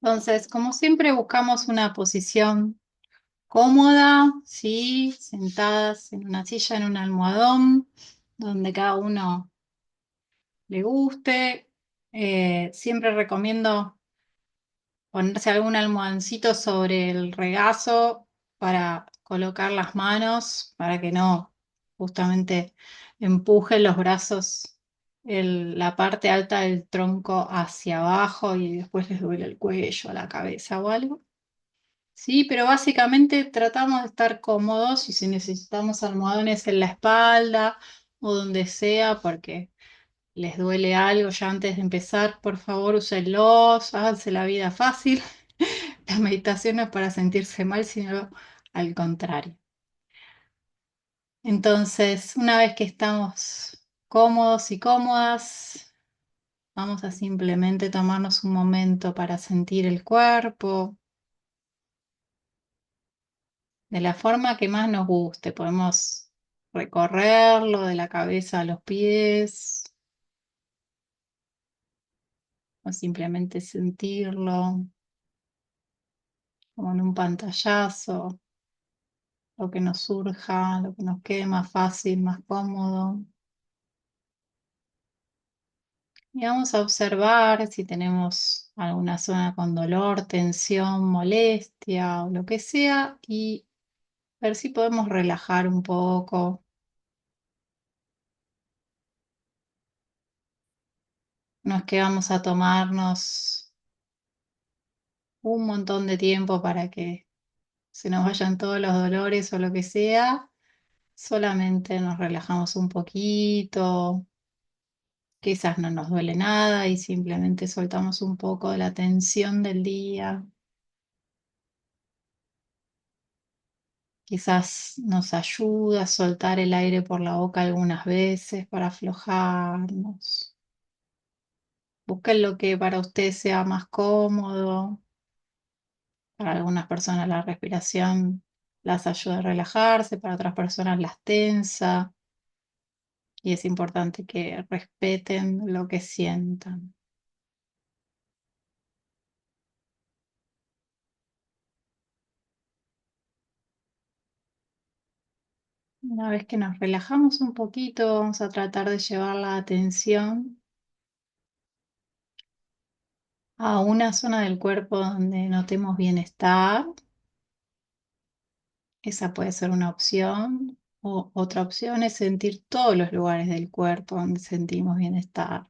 Entonces, como siempre, buscamos una posición cómoda, ¿sí? Sentadas en una silla, en un almohadón, donde cada uno le guste. Siempre recomiendo ponerse algún almohadoncito sobre el regazo para colocar las manos, para que no justamente empuje los brazos, la parte alta del tronco hacia abajo y después les duele el cuello, la cabeza o algo. Sí, pero básicamente tratamos de estar cómodos y si necesitamos almohadones en la espalda o donde sea, porque les duele algo ya antes de empezar, por favor úsenlos, háganse la vida fácil. La meditación no es para sentirse mal, sino al contrario. Entonces, una vez que estamos cómodos y cómodas, vamos a simplemente tomarnos un momento para sentir el cuerpo de la forma que más nos guste. Podemos recorrerlo de la cabeza a los pies o simplemente sentirlo como en un pantallazo, lo que nos surja, lo que nos quede más fácil, más cómodo. Y vamos a observar si tenemos alguna zona con dolor, tensión, molestia o lo que sea y ver si podemos relajar un poco. No es que vamos a tomarnos un montón de tiempo para que se nos vayan todos los dolores o lo que sea. Solamente nos relajamos un poquito, quizás no nos duele nada y simplemente soltamos un poco de la tensión del día. Quizás nos ayuda a soltar el aire por la boca algunas veces para aflojarnos. Busquen lo que para usted sea más cómodo. Para algunas personas la respiración las ayuda a relajarse, para otras personas las tensa y es importante que respeten lo que sientan. Una vez que nos relajamos un poquito, vamos a tratar de llevar la atención a una zona del cuerpo donde notemos bienestar. Esa puede ser una opción. O otra opción es sentir todos los lugares del cuerpo donde sentimos bienestar.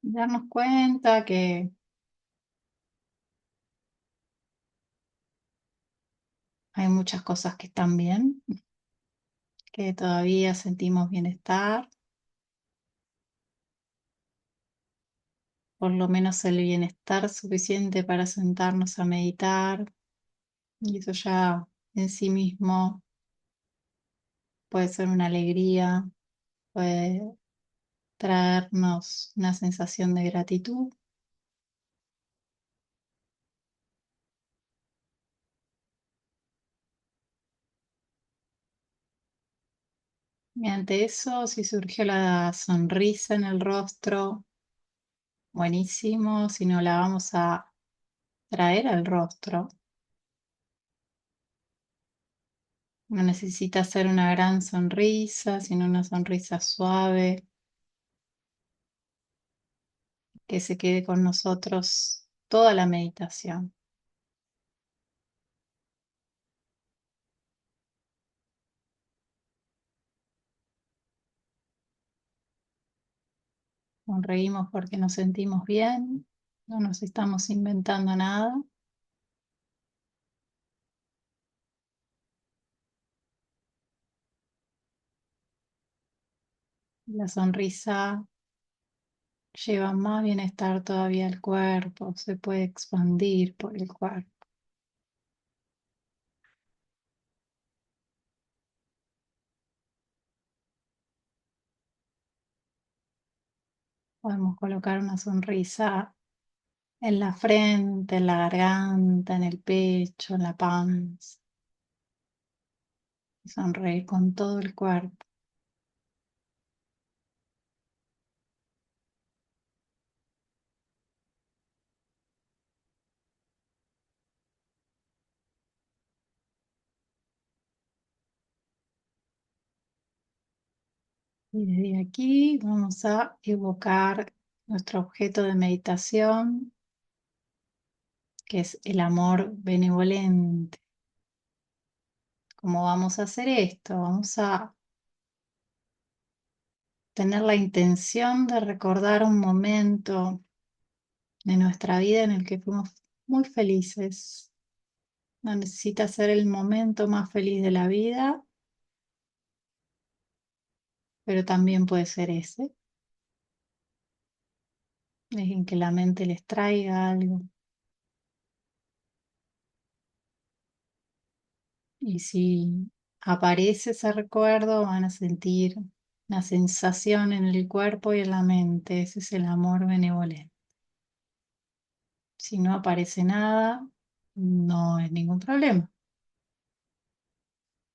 Darnos cuenta que hay muchas cosas que están bien, que todavía sentimos bienestar, por lo menos el bienestar suficiente para sentarnos a meditar. Y eso ya en sí mismo puede ser una alegría, puede traernos una sensación de gratitud. Y ante eso, si surgió la sonrisa en el rostro, buenísimo. Si no, la vamos a traer al rostro. No necesita ser una gran sonrisa, sino una sonrisa suave que se quede con nosotros toda la meditación. Sonreímos porque nos sentimos bien, no nos estamos inventando nada. La sonrisa lleva más bienestar todavía al cuerpo, se puede expandir por el cuerpo. Podemos colocar una sonrisa en la frente, en la garganta, en el pecho, en la panza. Y sonreír con todo el cuerpo. Y desde aquí vamos a evocar nuestro objeto de meditación, que es el amor benevolente. ¿Cómo vamos a hacer esto? Vamos a tener la intención de recordar un momento de nuestra vida en el que fuimos muy felices. No necesita ser el momento más feliz de la vida, pero también puede ser ese. Dejen que la mente les traiga algo. Y si aparece ese recuerdo, van a sentir una sensación en el cuerpo y en la mente. Ese es el amor benevolente. Si no aparece nada, no es ningún problema.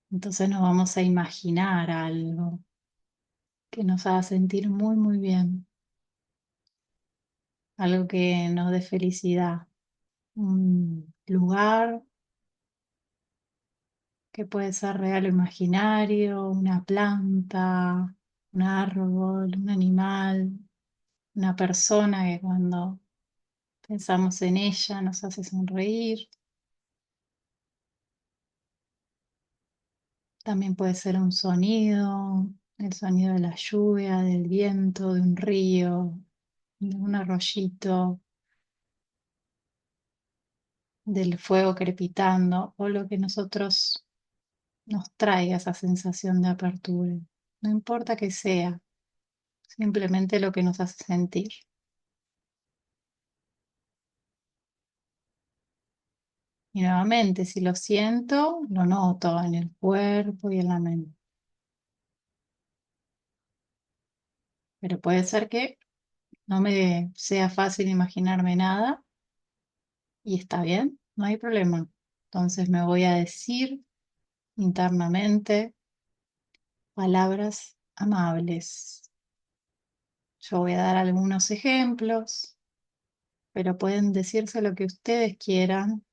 Entonces nos vamos a imaginar algo que nos haga sentir muy, muy bien. Algo que nos dé felicidad. Un lugar que puede ser real o imaginario, una planta, un árbol, un animal, una persona que cuando pensamos en ella nos hace sonreír. También puede ser un sonido, el sonido de la lluvia, del viento, de un río, de un arroyito, del fuego crepitando o lo que nosotros nos traiga esa sensación de apertura. No importa que sea, simplemente lo que nos hace sentir. Y nuevamente, si lo siento, lo noto en el cuerpo y en la mente. Pero puede ser que no me sea fácil imaginarme nada y está bien, no hay problema. Entonces me voy a decir internamente palabras amables. Yo voy a dar algunos ejemplos, pero pueden decirse lo que ustedes quieran,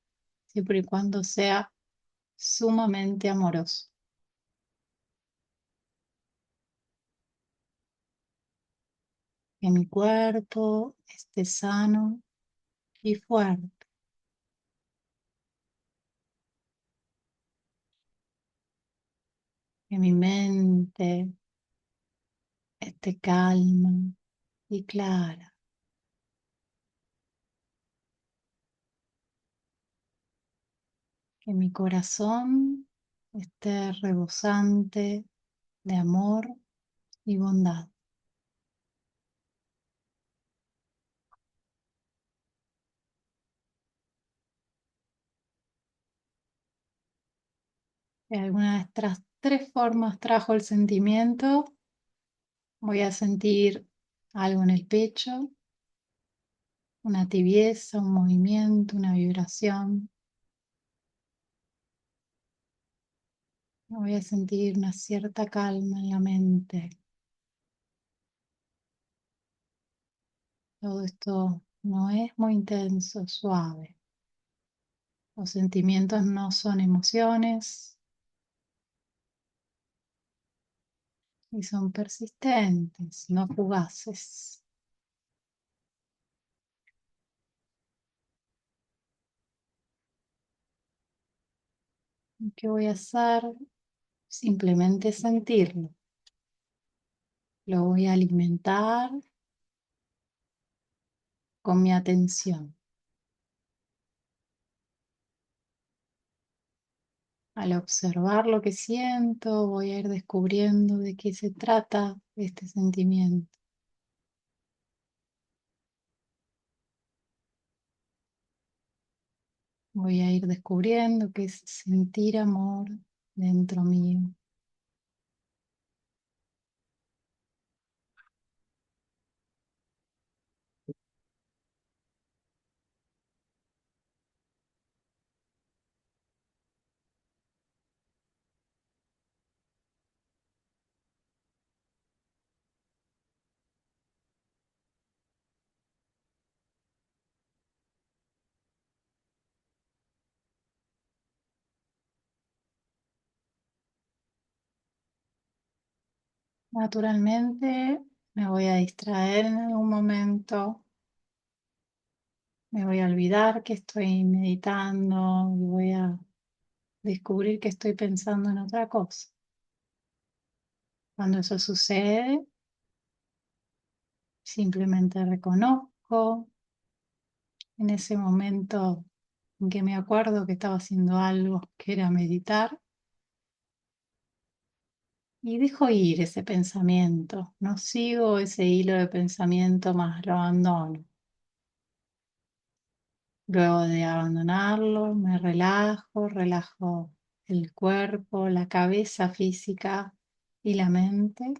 siempre y cuando sea sumamente amoroso. Que mi cuerpo esté sano y fuerte. Que mi mente esté calma y clara. Que mi corazón esté rebosante de amor y bondad. De alguna de estas tres formas trajo el sentimiento, voy a sentir algo en el pecho, una tibieza, un movimiento, una vibración. Voy a sentir una cierta calma en la mente. Todo esto no es muy intenso, suave. Los sentimientos no son emociones y son persistentes, no fugaces. ¿Qué voy a hacer? Simplemente sentirlo. Lo voy a alimentar con mi atención. Al observar lo que siento, voy a ir descubriendo de qué se trata este sentimiento. Voy a ir descubriendo qué es sentir amor dentro mío. Naturalmente me voy a distraer en algún momento, me voy a olvidar que estoy meditando y voy a descubrir que estoy pensando en otra cosa. Cuando eso sucede, simplemente reconozco en ese momento en que me acuerdo que estaba haciendo algo que era meditar y dejo ir ese pensamiento. No sigo ese hilo de pensamiento, más lo abandono. Luego de abandonarlo, me relajo, relajo el cuerpo, la cabeza física y la mente.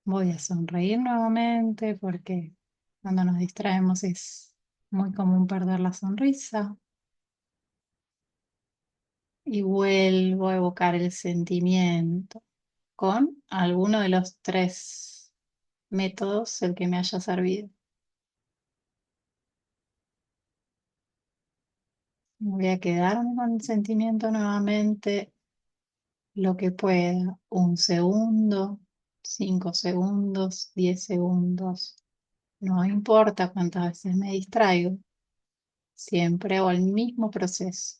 Voy a sonreír nuevamente porque cuando nos distraemos es muy común perder la sonrisa. Y vuelvo a evocar el sentimiento con alguno de los tres métodos, el que me haya servido. Voy a quedarme con el sentimiento nuevamente lo que pueda, 1 segundo, 5 segundos, 10 segundos. No importa cuántas veces me distraigo, siempre hago el mismo proceso.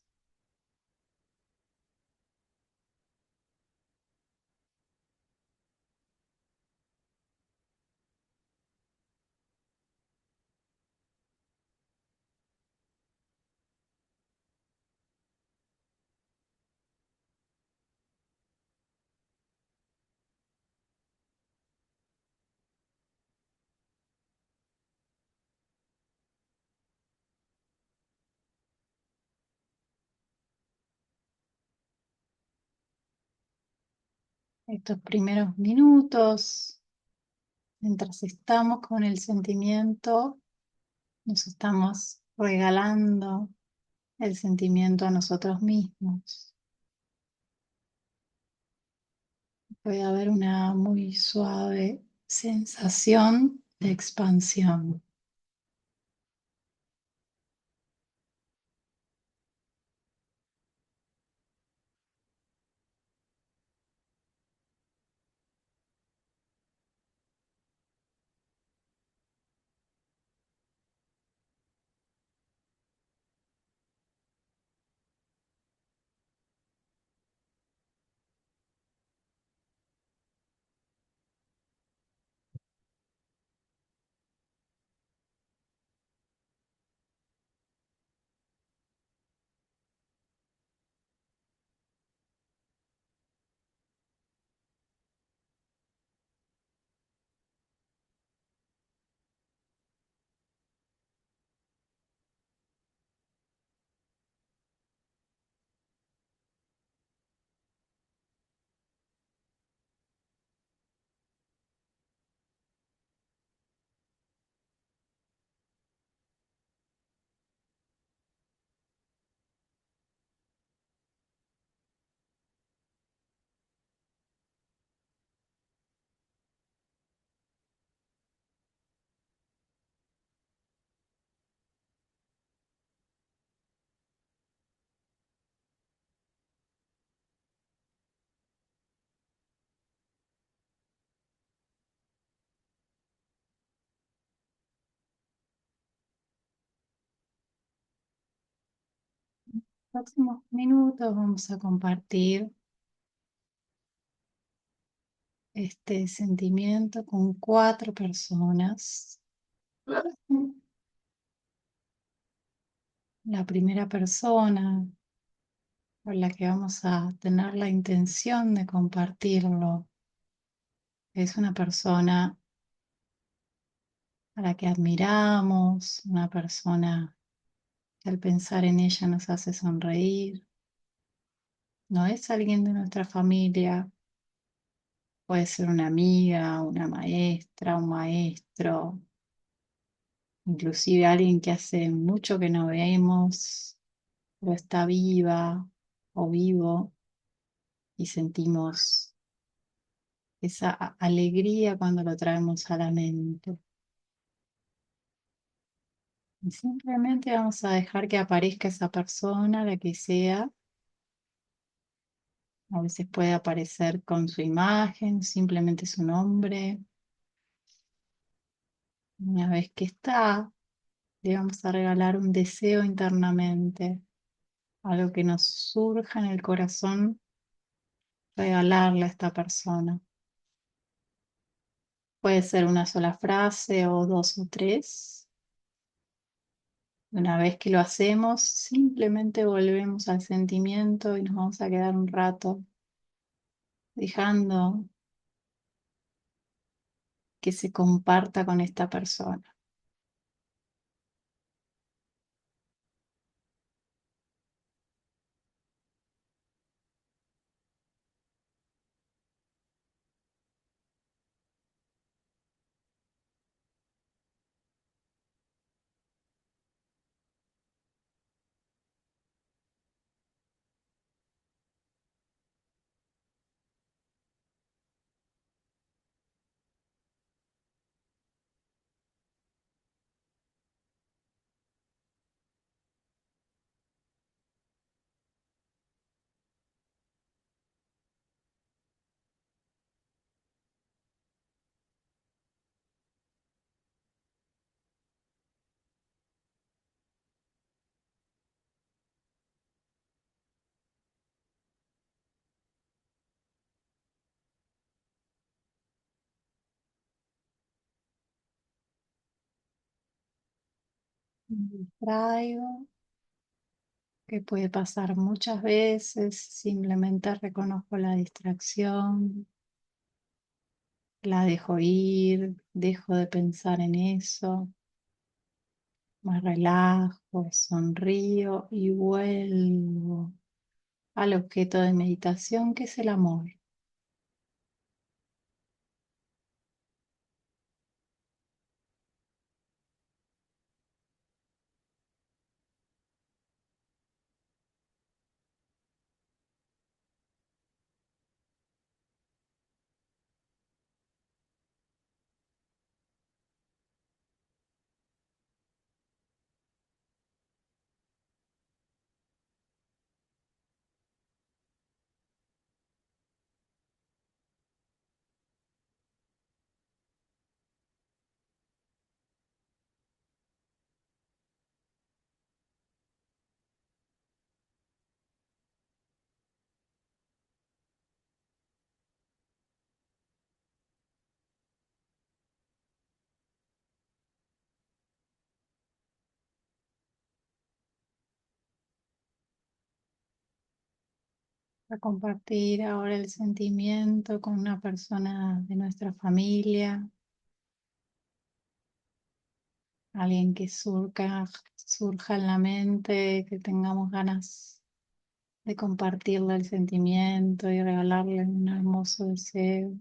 Estos primeros minutos, mientras estamos con el sentimiento, nos estamos regalando el sentimiento a nosotros mismos. Puede haber una muy suave sensación de expansión. Próximos minutos vamos a compartir este sentimiento con 4 personas. La primera persona con la que vamos a tener la intención de compartirlo es una persona a la que admiramos, una persona que al pensar en ella nos hace sonreír. No es alguien de nuestra familia, puede ser una amiga, una maestra, un maestro, inclusive alguien que hace mucho que no vemos, pero está viva o vivo y sentimos esa alegría cuando lo traemos a la mente. Y simplemente vamos a dejar que aparezca esa persona, la que sea, A veces puede aparecer con su imagen, simplemente su nombre. Una vez que está, le vamos a regalar un deseo internamente, algo que nos surja en el corazón, regalarle a esta persona. Puede ser una sola frase o dos o tres. Una vez que lo hacemos, simplemente volvemos al sentimiento y nos vamos a quedar un rato dejando que se comparta con esta persona. Me distraigo, que puede pasar muchas veces, simplemente reconozco la distracción, la dejo ir, dejo de pensar en eso, me relajo, sonrío y vuelvo al objeto de meditación que es el amor. A compartir ahora el sentimiento con una persona de nuestra familia, alguien que surja en la mente, que tengamos ganas de compartirle el sentimiento y regalarle un hermoso deseo.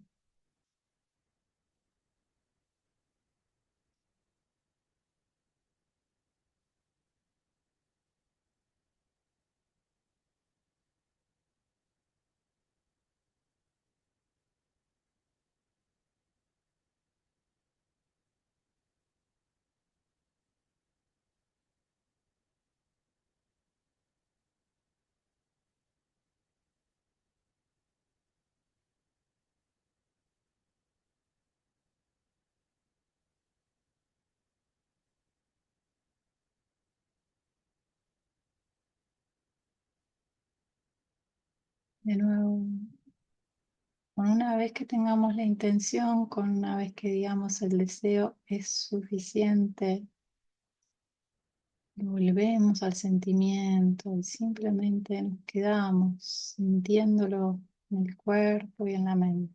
De nuevo, con una vez que tengamos la intención, con una vez que digamos el deseo es suficiente, volvemos al sentimiento y simplemente nos quedamos sintiéndolo en el cuerpo y en la mente.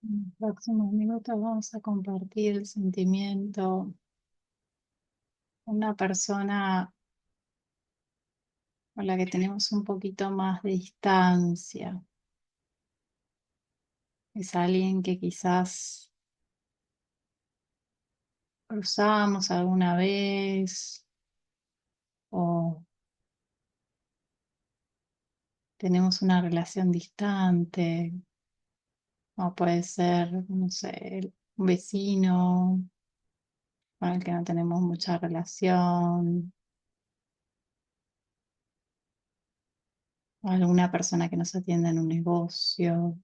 En los próximos minutos vamos a compartir el sentimiento con una persona con la que tenemos un poquito más de distancia. Es alguien que quizás cruzamos alguna vez o tenemos una relación distante, o puede ser, no sé, un vecino con el que no tenemos mucha relación, o alguna persona que nos atienda en un negocio,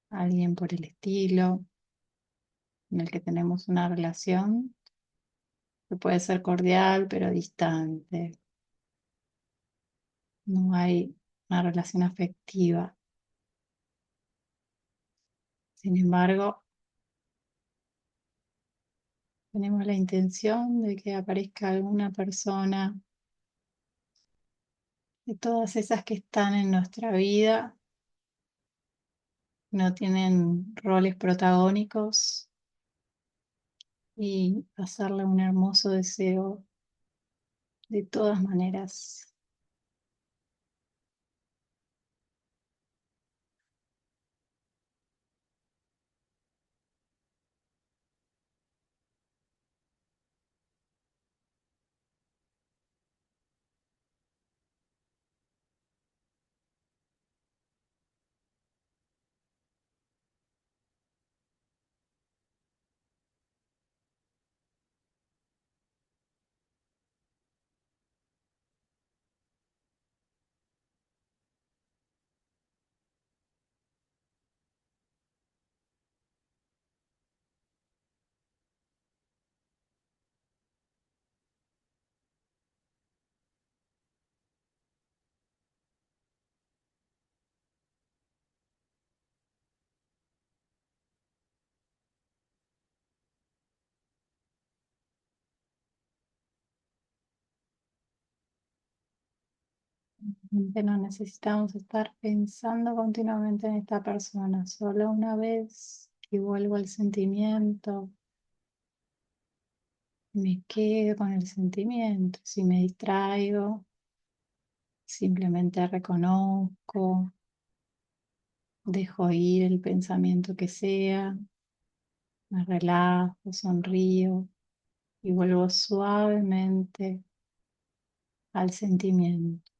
alguien por el estilo, en el que tenemos una relación que puede ser cordial pero distante. No hay una relación afectiva. Sin embargo, tenemos la intención de que aparezca alguna persona de todas esas que están en nuestra vida, no tienen roles protagónicos, y hacerle un hermoso deseo de todas maneras. No necesitamos estar pensando continuamente en esta persona, solo una vez que vuelvo al sentimiento, me quedo con el sentimiento. Si me distraigo, simplemente reconozco, dejo ir el pensamiento que sea, me relajo, sonrío y vuelvo suavemente al sentimiento.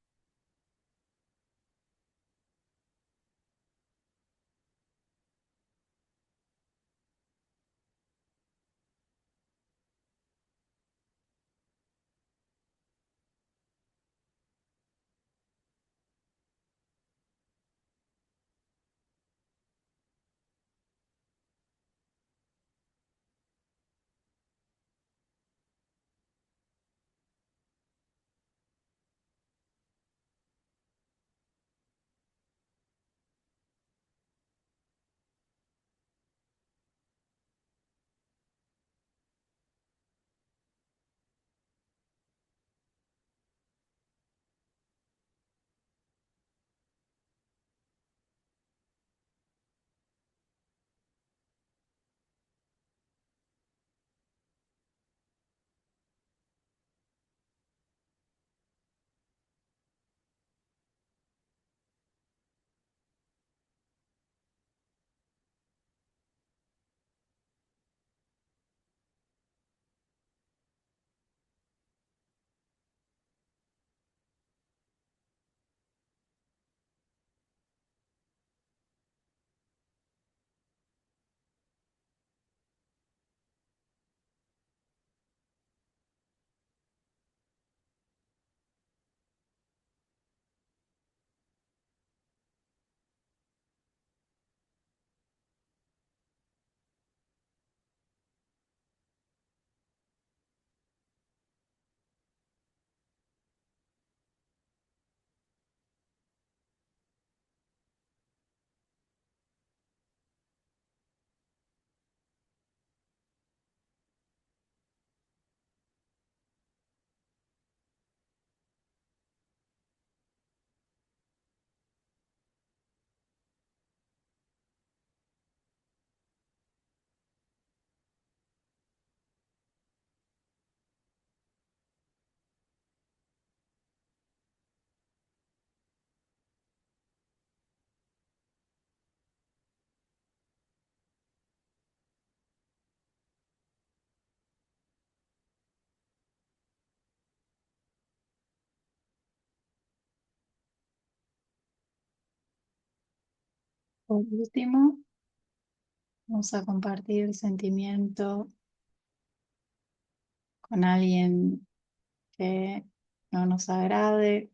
Por último, vamos a compartir el sentimiento con alguien que no nos agrade,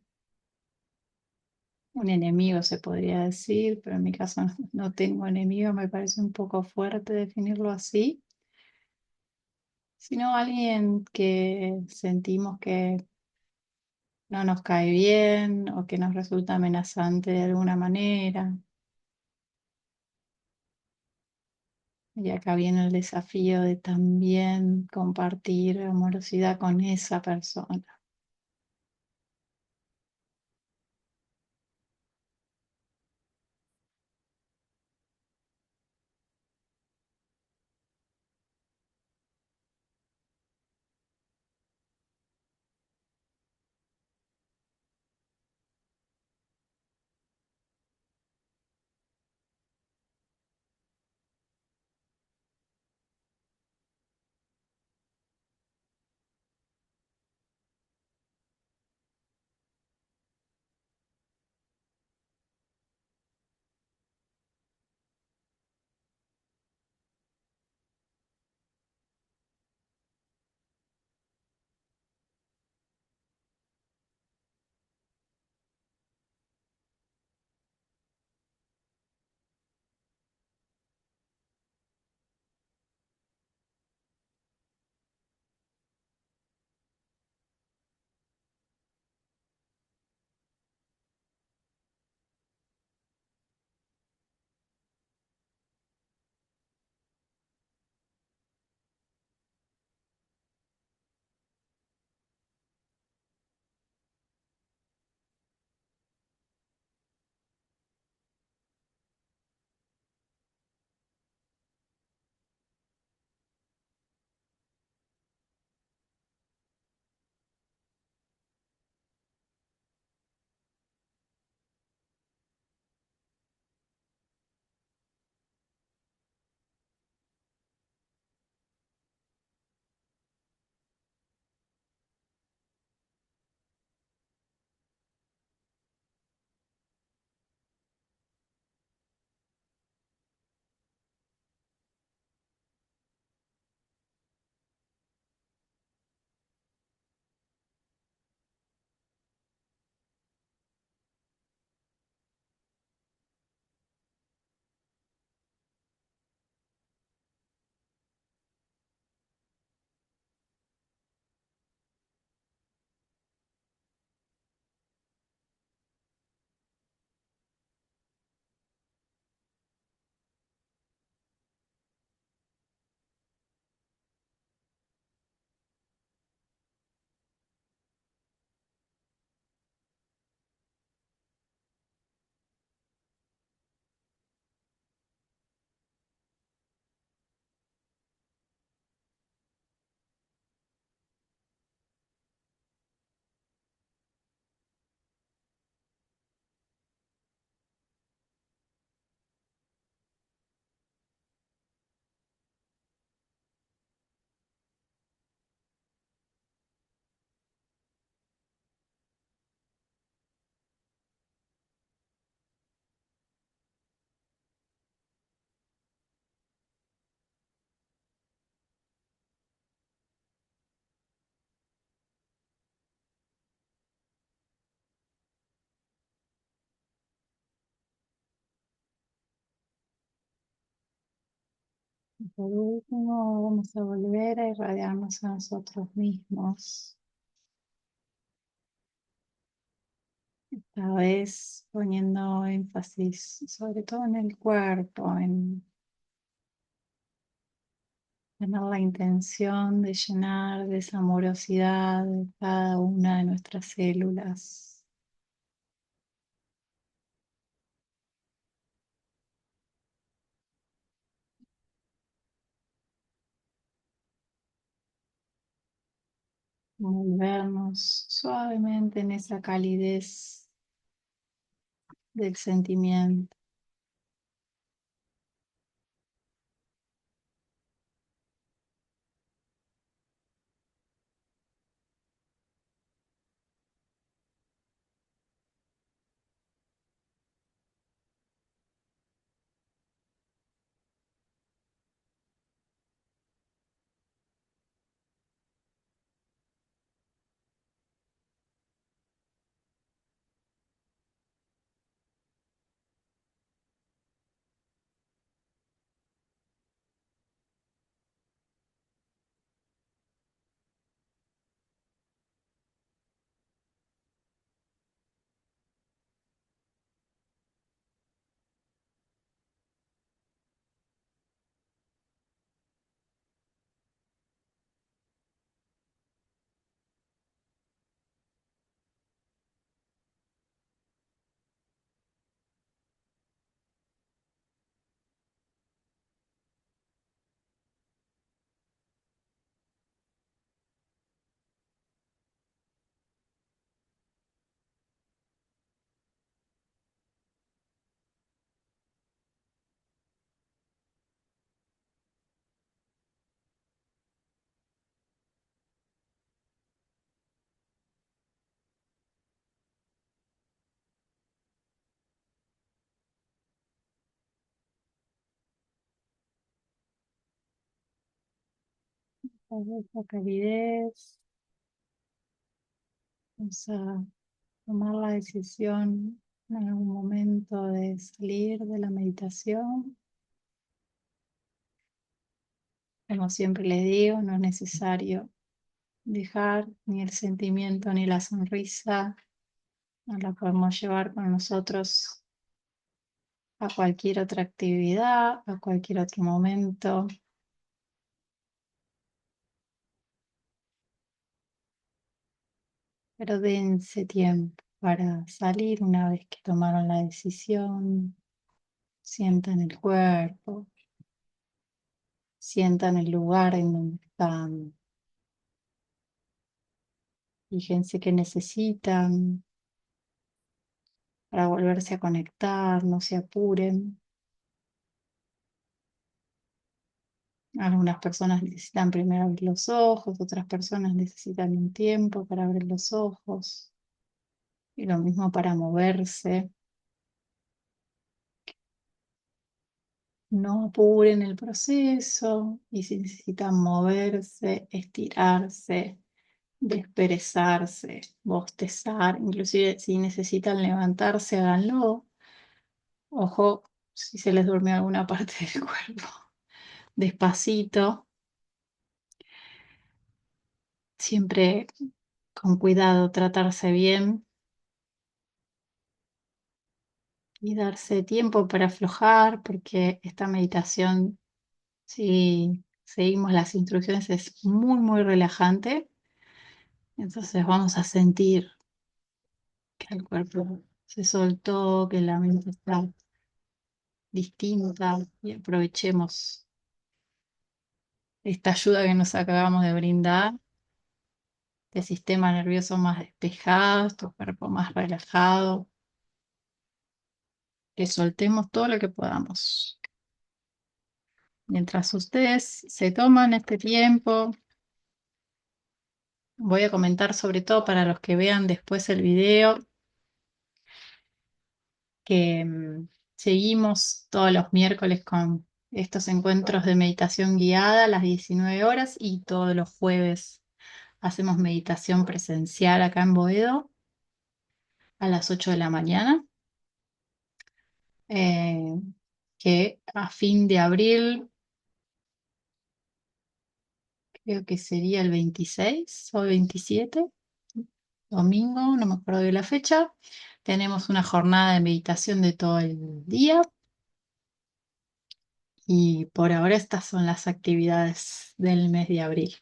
un enemigo se podría decir, pero en mi caso no tengo enemigo, me parece un poco fuerte definirlo así, sino alguien que sentimos que no nos cae bien o que nos resulta amenazante de alguna manera. Y acá viene el desafío de también compartir amorosidad con esa persona. Por último, vamos a volver a irradiarnos a nosotros mismos, esta vez poniendo énfasis sobre todo en el cuerpo, en tener la intención de llenar de esa amorosidad de cada una de nuestras células, envolvernos suavemente en esa calidez del sentimiento. esa calidez. Vamos a tomar la decisión en algún momento de salir de la meditación. Como siempre les digo, no es necesario dejar ni el sentimiento ni la sonrisa, nos la podemos llevar con nosotros a cualquier otra actividad, a cualquier otro momento. Pero dense tiempo para salir una vez que tomaron la decisión. Sientan el cuerpo, sientan el lugar en donde están. Fíjense qué necesitan para volverse a conectar, no se apuren. Algunas personas necesitan primero abrir los ojos, otras personas necesitan un tiempo para abrir los ojos. Y lo mismo para moverse. No apuren el proceso y si necesitan moverse, estirarse, desperezarse, bostezar, inclusive si necesitan levantarse, háganlo. Ojo, si se les durmió alguna parte del cuerpo, despacito, siempre con cuidado, tratarse bien y darse tiempo para aflojar, porque esta meditación, si seguimos las instrucciones, es muy, muy relajante. Entonces vamos a sentir que el cuerpo se soltó, que la mente está distinta y aprovechemos esta ayuda que nos acabamos de brindar, este sistema nervioso más despejado, tu cuerpo más relajado, que soltemos todo lo que podamos. Mientras ustedes se toman este tiempo, voy a comentar sobre todo para los que vean después el video, que seguimos todos los miércoles con estos encuentros de meditación guiada a las 19 horas y todos los jueves hacemos meditación presencial acá en Boedo a las 8 de la mañana, eh, que a fin de abril, creo que sería el 26 o el 27, domingo, no me acuerdo de la fecha, tenemos una jornada de meditación de todo el día. Y por ahora estas son las actividades del mes de abril,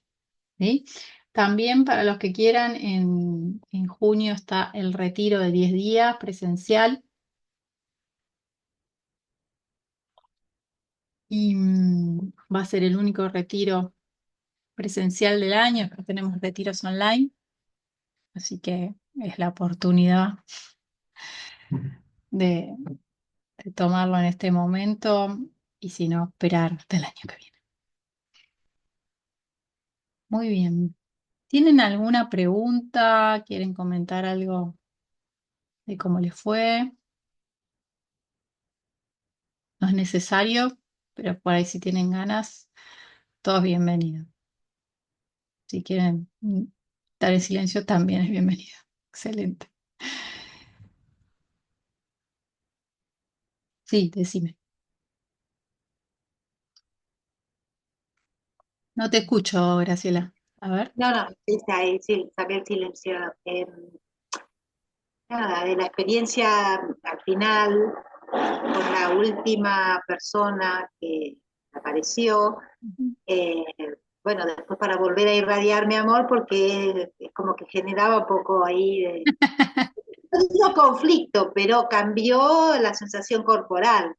¿sí? También para los que quieran, en junio está el retiro de 10 días presencial y va a ser el único retiro presencial del año. Después tenemos retiros online, así que es la oportunidad de, de tomarlo en este momento y si no, esperar hasta el año que viene. Muy bien. ¿Tienen alguna pregunta? ¿Quieren comentar algo de cómo les fue? No es necesario, pero por ahí si tienen ganas, todos bienvenidos. Si quieren estar en silencio, también es bienvenido. Excelente. Sí, decime. No te escucho, Graciela. A ver. No, no, está ahí, sí, saqué el silencio. Nada, de la experiencia al final, con la última persona que apareció, Ujú. eh, bueno, después para volver a irradiar mi amor, porque es como que generaba un poco ahí de, no digo conflicto, pero cambió la sensación corporal.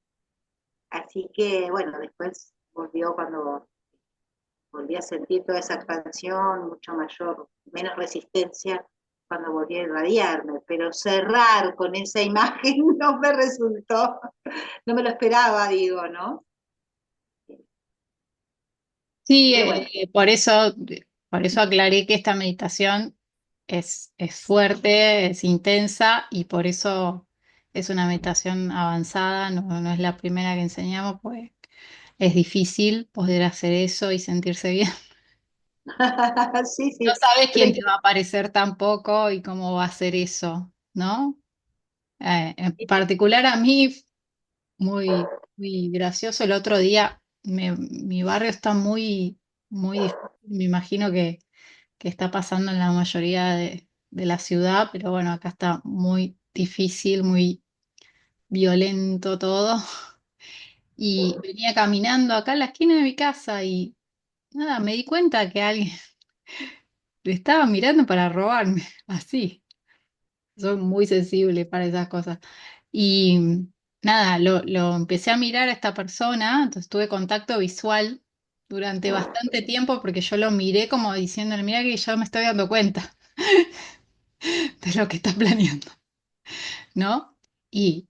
Así que, bueno, después volvió cuando volví a sentir toda esa expansión, mucho mayor, menos resistencia cuando volví a irradiarme, pero cerrar con esa imagen no me resultó, no me lo esperaba, digo, ¿no? Sí, Pero bueno, por eso aclaré que esta meditación es fuerte, es intensa y por eso es una meditación avanzada, no es la primera que enseñamos, pues es difícil poder hacer eso y sentirse bien. Sí, No sí, sabes pero quién te va a aparecer tampoco y cómo va a ser eso, ¿no? En particular a mí, muy, muy gracioso. El otro día, mi barrio está muy difícil. Me imagino que está pasando en la mayoría de la ciudad, pero bueno, acá está muy difícil, muy violento todo. Y venía caminando acá en la esquina de mi casa y nada, me di cuenta que alguien le estaba mirando para robarme, así. Soy muy sensible para esas cosas. Y nada, lo empecé a mirar a esta persona, entonces tuve contacto visual durante bastante tiempo porque yo lo miré como diciéndole, mira que yo me estoy dando cuenta de lo que está planeando, ¿no? Y,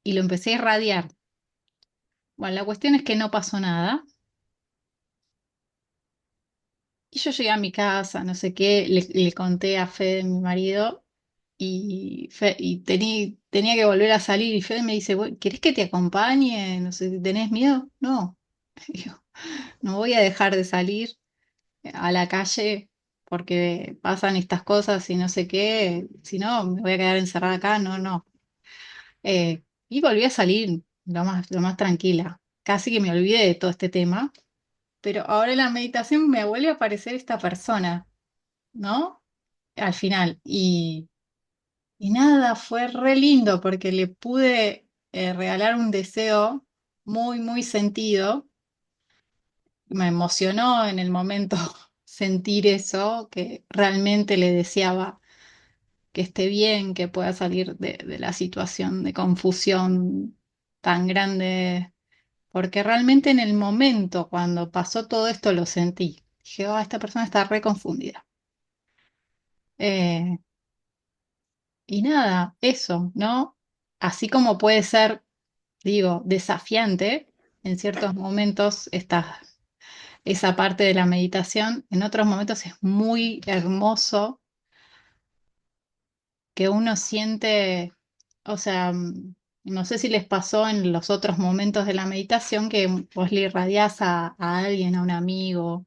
y lo empecé a irradiar. Bueno, la cuestión es que no pasó nada. Y yo llegué a mi casa, no sé qué, le conté a Fede, mi marido, y tenía que volver a salir. Y Fede me dice, ¿querés que te acompañe? No sé, ¿tenés miedo? No. Digo, no voy a dejar de salir a la calle porque pasan estas cosas y no sé qué. Si no, me voy a quedar encerrada acá. No, no. Y volví a salir lo más tranquila. Casi que me olvidé de todo este tema. Pero ahora en la meditación me vuelve a aparecer esta persona, ¿no? Al final. Y nada, fue re lindo porque le pude regalar un deseo muy sentido. Me emocionó en el momento sentir eso, que realmente le deseaba que esté bien, que pueda salir de la situación de confusión tan grande, porque realmente en el momento cuando pasó todo esto lo sentí. Dije, oh, esta persona está re confundida. Eh, y nada, eso, ¿no? Así como puede ser, digo, desafiante en ciertos momentos esa parte de la meditación, en otros momentos es muy hermoso que uno siente, o sea, no sé si les pasó en los otros momentos de la meditación que vos le irradiás a alguien, a un amigo,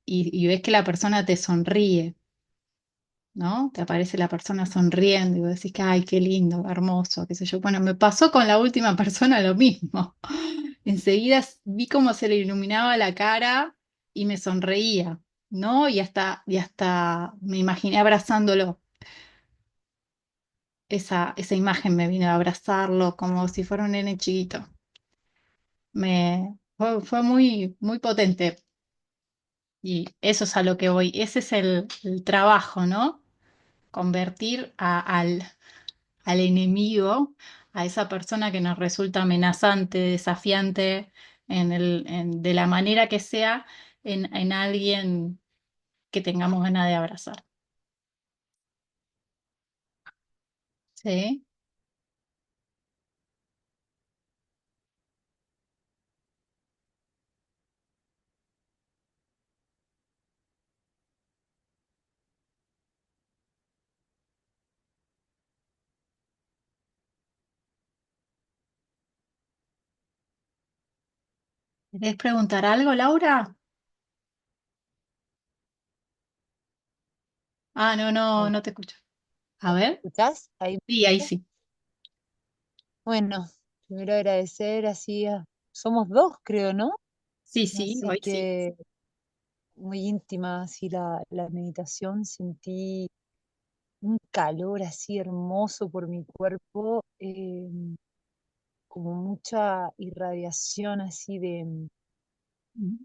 y ves que la persona te sonríe, ¿no? Te aparece la persona sonriendo y vos decís que, ay, qué lindo, hermoso, qué sé yo. Bueno, me pasó con la última persona lo mismo. Enseguida vi cómo se le iluminaba la cara y me sonreía, ¿no? Y hasta me imaginé abrazándolo. Esa imagen me vino a abrazarlo como si fuera un nene chiquito. Fue muy potente. Y eso es a lo que voy. Ese es el trabajo, ¿no? Convertir al enemigo, a esa persona que nos resulta amenazante, desafiante, de la manera que sea, en alguien que tengamos ganas de abrazar. ¿Sí? ¿Querés preguntar algo, Laura? Ah, no, no, Ahí, no te escucho. A ver. ¿escuchás? Ahí. Sí, ahí sí. Bueno, primero agradecer, así, somos dos, creo, ¿no? Sí, sí, Así hoy sí. que muy íntima, así la meditación, sentí un calor así hermoso por mi cuerpo, como mucha irradiación así de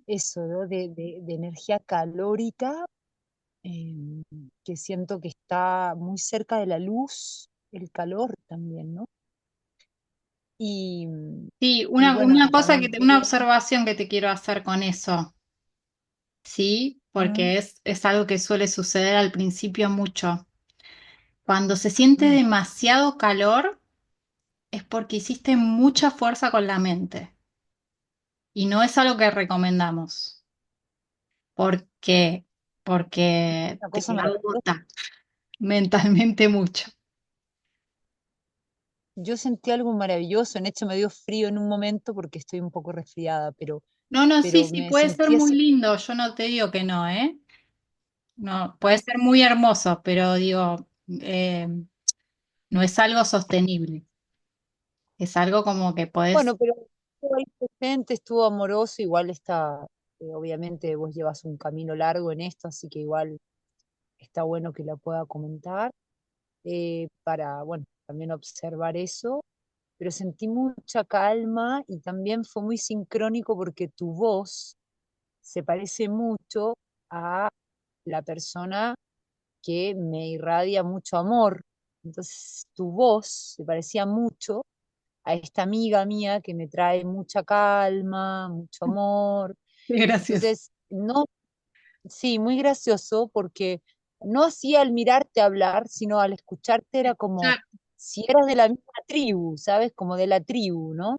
eso, ¿no? De energía calórica, eh, que siento que está muy cerca de la luz, el calor también, ¿no? Y, Sí, y bueno, una cosa también una quería. observación que te quiero hacer con eso, ¿sí? Mm, Porque es algo que suele suceder al principio mucho. Cuando se siente mm. demasiado calor es porque hiciste mucha fuerza con la mente y no es algo que recomendamos. ¿Por qué? Porque Una te cosa maravillosa. agota mentalmente mucho. Yo sentí algo maravilloso, en hecho me dio frío en un momento porque estoy un poco resfriada, No, no, sí, pero sí, me puede ser sentí muy así. lindo, yo no te digo que no, ¿eh? No, puede ser muy hermoso, pero digo, eh, no es algo sostenible. Es algo como que podés. Bueno, pero estuvo ahí presente, estuvo amoroso, igual está, obviamente vos llevas un camino largo en esto, así que igual está bueno que la pueda comentar, para, bueno, también observar eso, pero sentí mucha calma y también fue muy sincrónico porque tu voz se parece mucho a la persona que me irradia mucho amor. Entonces, tu voz se parecía mucho a esta amiga mía que me trae mucha calma, mucho amor. Qué gracioso. Entonces, no, sí, muy gracioso porque no hacía al mirarte hablar, sino al escucharte era como Ya. si eras de la misma tribu, ¿sabes? Como de la tribu, ¿no?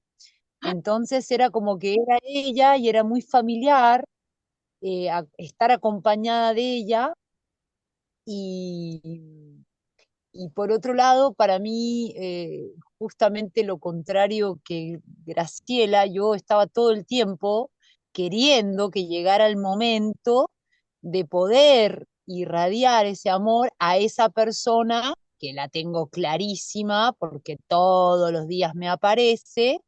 Entonces era como que era ella y era muy familiar, estar acompañada de ella y, y por otro lado, para mí, justamente lo contrario que Graciela, yo estaba todo el tiempo queriendo que llegara el momento de poder irradiar ese amor a esa persona que la tengo clarísima porque todos los días me aparece,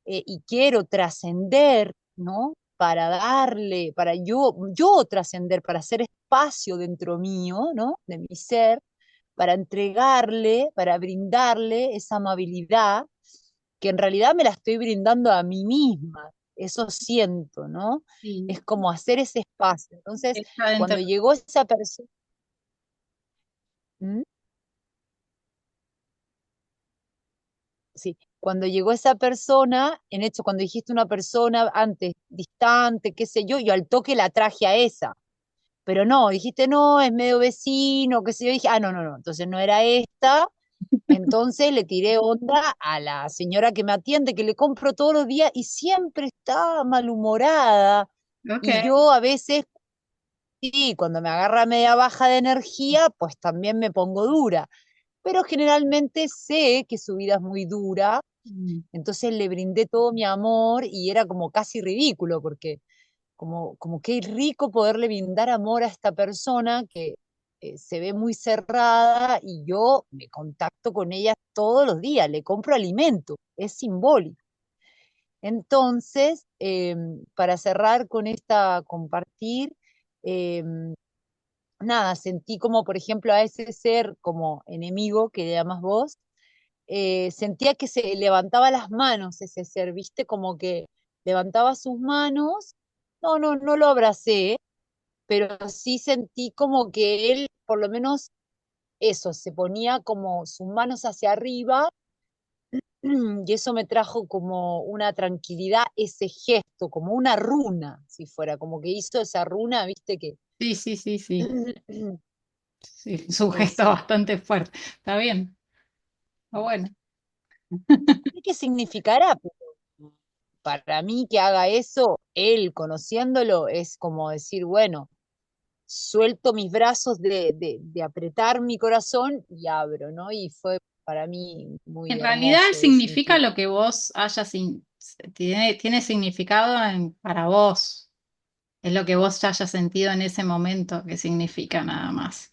y quiero trascender, ¿no? Para darle, para yo trascender, para hacer espacio dentro mío, ¿no? De mi ser, para entregarle, para brindarle esa amabilidad que en realidad me la estoy brindando a mí misma. Eso siento, ¿no? Sí, Es como hacer ese espacio. Entonces, está dentro. cuando llegó esa persona, sí, cuando llegó esa persona, en hecho, cuando dijiste una persona antes distante, qué sé yo al toque la traje a esa. Pero no, dijiste, no, es medio vecino, qué sé yo. Dije, ah, no, no, no, entonces no era esta. Entonces le tiré onda a la señora que me atiende, que le compro todos los días y siempre está malhumorada. Ok. Y yo a veces, sí, cuando me agarra media baja de energía, pues también me pongo dura. Pero generalmente sé que su vida es muy dura, Mm. entonces le brindé todo mi amor y era como casi ridículo, porque como qué rico poderle brindar amor a esta persona que, se ve muy cerrada y yo me contacto con ella todos los días, le compro alimento, es simbólico. Entonces, para cerrar con esta compartir, eh, nada, sentí como, por ejemplo, a ese ser como enemigo que le llamas vos, sentía que se levantaba las manos ese ser, ¿viste? Como que levantaba sus manos, no, no, no lo abracé, pero sí sentí como que él, por lo menos eso, se ponía como sus manos hacia arriba y eso me trajo como una tranquilidad, ese gesto, como una runa, si fuera, como que hizo esa runa, ¿viste? Que Sí, sí, sí, sí. Sí, es un gesto eso. bastante fuerte. Está bien. Está bueno. ¿Qué significará? Pero para mí que haga eso, él conociéndolo, es como decir, bueno, suelto mis brazos de apretar mi corazón y abro, ¿no? Y fue para mí En muy realidad hermoso de significa sentir. lo que vos tiene significado para vos. Es lo que vos hayas sentido en ese momento que significa nada más.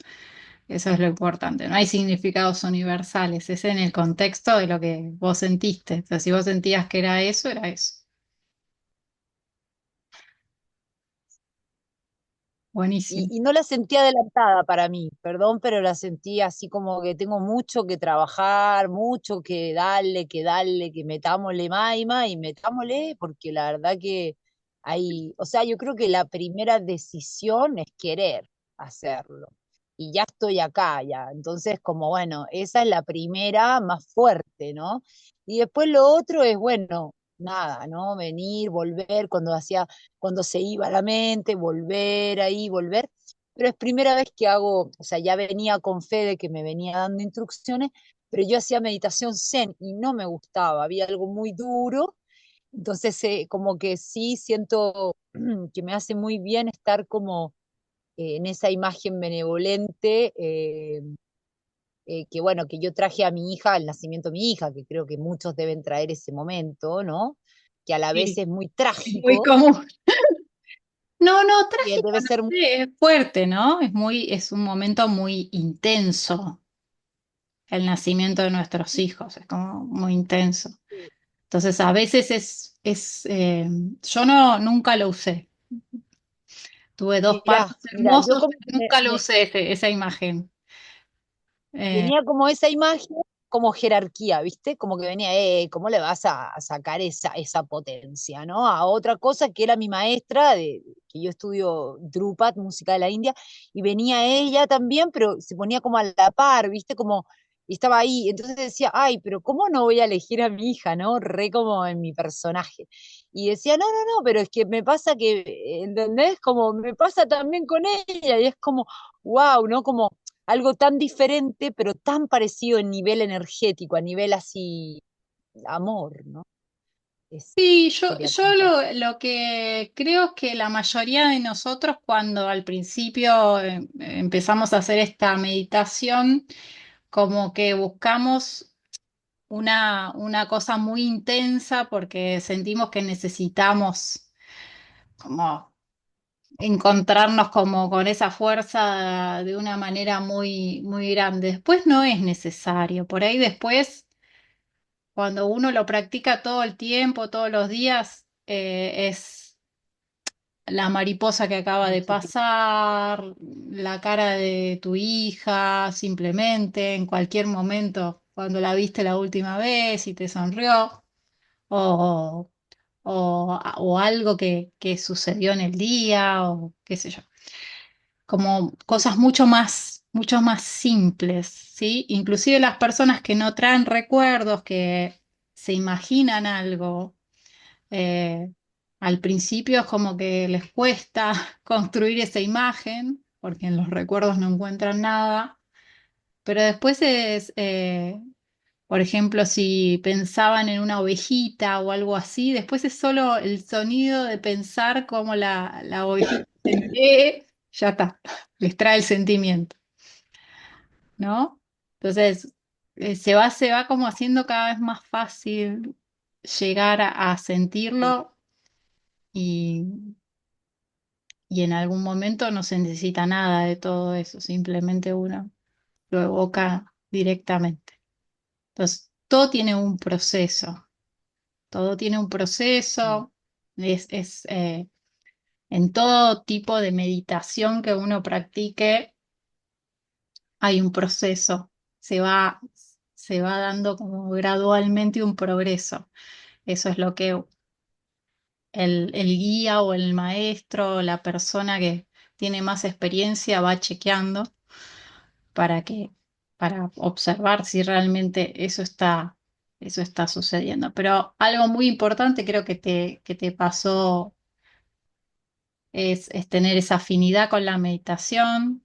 Eso es lo importante. No hay significados universales. Es en el contexto de lo que vos sentiste. O sea, si vos sentías que era eso, era eso. Buenísimo. Y no la sentí adelantada para mí, perdón, pero la sentí así como que tengo mucho que trabajar, mucho que darle, que metámosle maima y metámosle, porque la verdad que hay, o sea, yo creo que la primera decisión es querer hacerlo. Y ya estoy acá, ya. Entonces, como bueno, esa es la primera más fuerte, ¿no? Y después lo otro es, bueno, nada, ¿no? Venir, volver, cuando se iba la mente, volver ahí, volver. Pero es primera vez que hago, o sea, ya venía con fe de que me venía dando instrucciones, pero yo hacía meditación zen y no me gustaba, había algo muy duro, entonces, como que sí siento que me hace muy bien estar como, en esa imagen benevolente, que bueno, que yo traje a mi hija, al nacimiento de mi hija, que creo que muchos deben traer ese momento, ¿no? Que a la vez Sí, es muy es muy trágico. común. No, Y trágico, debe no ser muy, sé, es fuerte, ¿no? Es un momento muy intenso el nacimiento de nuestros hijos, es como muy intenso. Entonces, a veces yo nunca lo usé. Tuve dos mira, partos mira, yo hermosos, como pero nunca lo usé esa imagen. Eh, tenía como esa imagen, como jerarquía, ¿viste? Como que venía, ¿cómo le vas a sacar esa potencia, ¿no? A otra cosa que era mi maestra, que yo estudio Drupat, música de la India, y venía ella también, pero se ponía como a la par, ¿viste? Como, y estaba ahí, entonces decía, ay, pero ¿cómo no voy a elegir a mi hija, ¿no? Re como en mi personaje. Y decía, no, pero es que me pasa que, ¿entendés? Como me pasa también con ella, y es como, wow, ¿no? Como algo tan diferente, pero tan parecido en nivel energético, a nivel así, amor, ¿no? Es, sí, quería yo compartir. lo que creo es que la mayoría de nosotros cuando al principio empezamos a hacer esta meditación, como que buscamos una cosa muy intensa porque sentimos que necesitamos como encontrarnos como con esa fuerza de una manera muy grande. Después no es necesario. Por ahí después, cuando uno lo practica todo el tiempo, todos los días, es la mariposa que acaba Muy de sutil. pasar, la cara de tu hija, simplemente en cualquier momento, cuando la viste la última vez y te sonrió, o, o algo que sucedió en el día, o qué sé yo. Como cosas mucho más simples, ¿sí? Inclusive las personas que no traen recuerdos, que se imaginan algo, eh, al principio es como que les cuesta construir esa imagen, porque en los recuerdos no encuentran nada, pero después por ejemplo, si pensaban en una ovejita o algo así, después es solo el sonido de pensar cómo la ovejita se ya está, les trae el sentimiento, ¿no? Entonces, se va como haciendo cada vez más fácil llegar a sentirlo y, y en algún momento no se necesita nada de todo eso, simplemente uno lo evoca directamente. Entonces, todo tiene un proceso. Todo tiene un Sí. proceso, es en todo tipo de meditación que uno practique, hay un proceso, se va, se va dando como gradualmente un progreso. Eso es lo que el guía o el maestro, la persona que tiene más experiencia va chequeando para que, para observar si realmente eso está sucediendo. Pero algo muy importante creo que te pasó es tener esa afinidad con la meditación,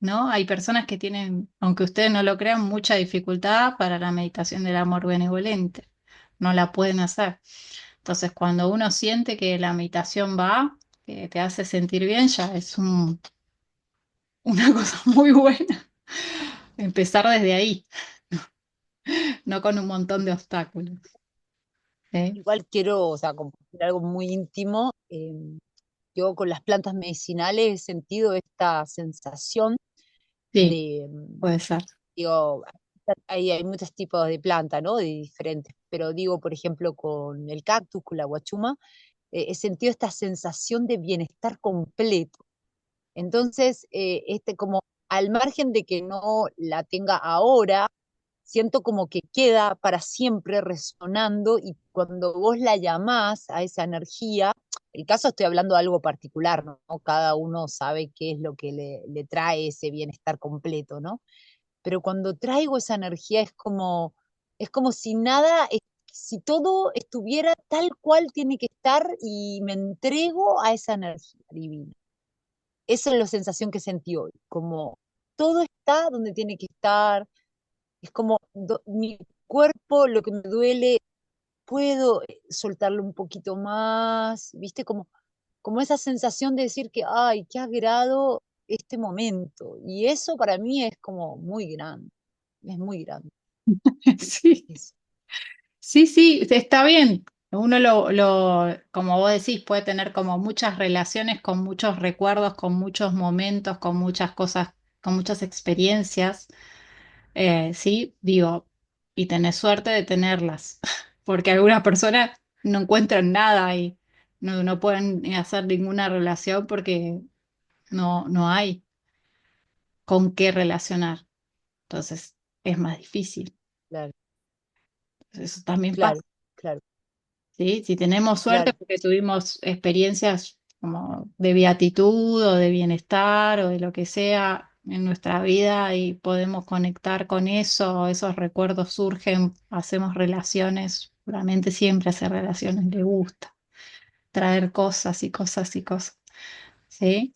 ¿no? Hay personas que tienen, aunque ustedes no lo crean, mucha dificultad para la meditación del amor benevolente. No la pueden hacer. Entonces, cuando uno siente que la meditación va, que te hace sentir bien, ya es una cosa muy buena. Empezar desde ahí, no con un montón de obstáculos. ¿Sí? Igual quiero, o sea, compartir algo muy íntimo. Yo con las plantas medicinales he sentido esta sensación Sí, de, puede ser. digo, hay muchos tipos de planta, ¿no? De diferentes, pero digo, por ejemplo, con el cactus, con la guachuma, he sentido esta sensación de bienestar completo. Entonces, como al margen de que no la tenga ahora, siento como que queda para siempre resonando y cuando vos la llamás a esa energía, el caso estoy hablando de algo particular, ¿no? Cada uno sabe qué es lo que le trae ese bienestar completo, ¿no? Pero cuando traigo esa energía es como si nada, si todo estuviera tal cual tiene que estar y me entrego a esa energía divina. Esa es la sensación que sentí hoy, como todo está donde tiene que estar, es como mi cuerpo, lo que me duele, puedo soltarlo un poquito más, ¿viste? Como esa sensación de decir que, ay, qué agrado este momento. Y eso para mí es como muy grande, es muy grande. Sí. Eso. Sí, está bien. Uno como vos decís, puede tener como muchas relaciones con muchos recuerdos, con muchos momentos, con muchas cosas, con muchas experiencias, sí, digo, y tenés suerte de tenerlas, porque algunas personas no encuentran nada y no pueden hacer ninguna relación porque no hay con qué relacionar. Entonces es más difícil. Claro, Eso también pasa. claro, claro, ¿Sí? Si tenemos suerte claro. porque tuvimos experiencias como de beatitud o de bienestar o de lo que sea en nuestra vida y podemos conectar con eso, esos recuerdos surgen, hacemos relaciones, la mente siempre hace relaciones, le gusta traer cosas y cosas y cosas, ¿sí?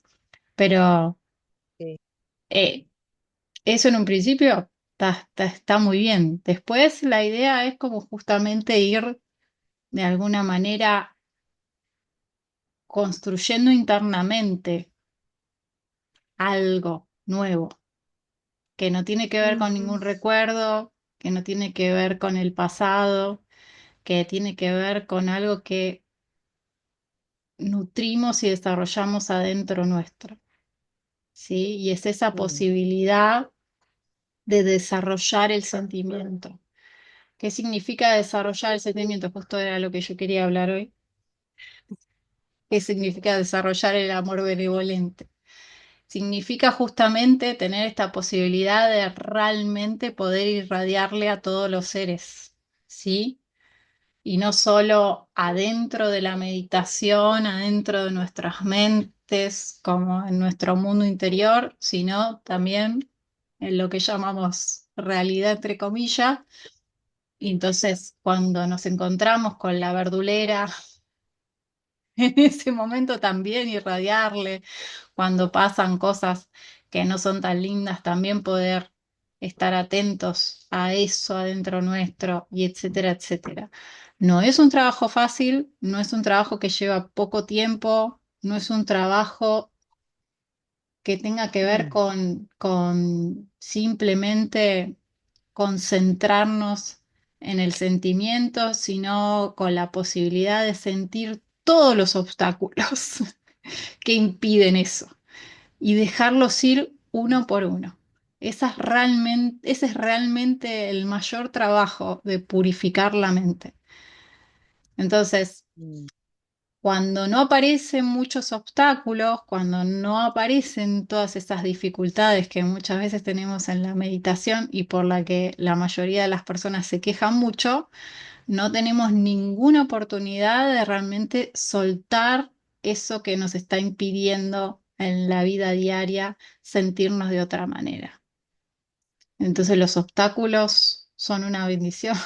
Pero Sí. eh, eso en un principio está muy bien. Después la idea es como justamente ir de alguna manera construyendo internamente algo nuevo, que no tiene que ver con ningún recuerdo, que no tiene que ver con el pasado, que tiene que ver con algo que nutrimos y desarrollamos adentro nuestro, ¿sí? Y es esa Mm, posibilidad de desarrollar el sentimiento. ¿Qué significa desarrollar el sentimiento? Justo era lo que yo quería hablar hoy. ¿Qué significa desarrollar el amor benevolente? Significa justamente tener esta posibilidad de realmente poder irradiarle a todos los seres, ¿sí? Y no solo adentro de la meditación, adentro de nuestras mentes, como en nuestro mundo interior, sino también en lo que llamamos realidad, entre comillas. Y entonces, cuando nos encontramos con la verdulera, en ese momento también irradiarle cuando pasan cosas que no son tan lindas, también poder estar atentos a eso adentro nuestro y etcétera, etcétera. No es un trabajo fácil, no es un trabajo que lleva poco tiempo, no es un trabajo que tenga que ver mm, con simplemente concentrarnos en el sentimiento, sino con la posibilidad de sentir todos los obstáculos que impiden eso y dejarlos ir uno por uno. Ese es realmente el mayor trabajo de purificar la mente. Entonces, mm, cuando no aparecen muchos obstáculos, cuando no aparecen todas esas dificultades que muchas veces tenemos en la meditación y por la que la mayoría de las personas se quejan mucho, no tenemos ninguna oportunidad de realmente soltar eso que nos está impidiendo en la vida diaria sentirnos de otra manera. Entonces los obstáculos son una bendición.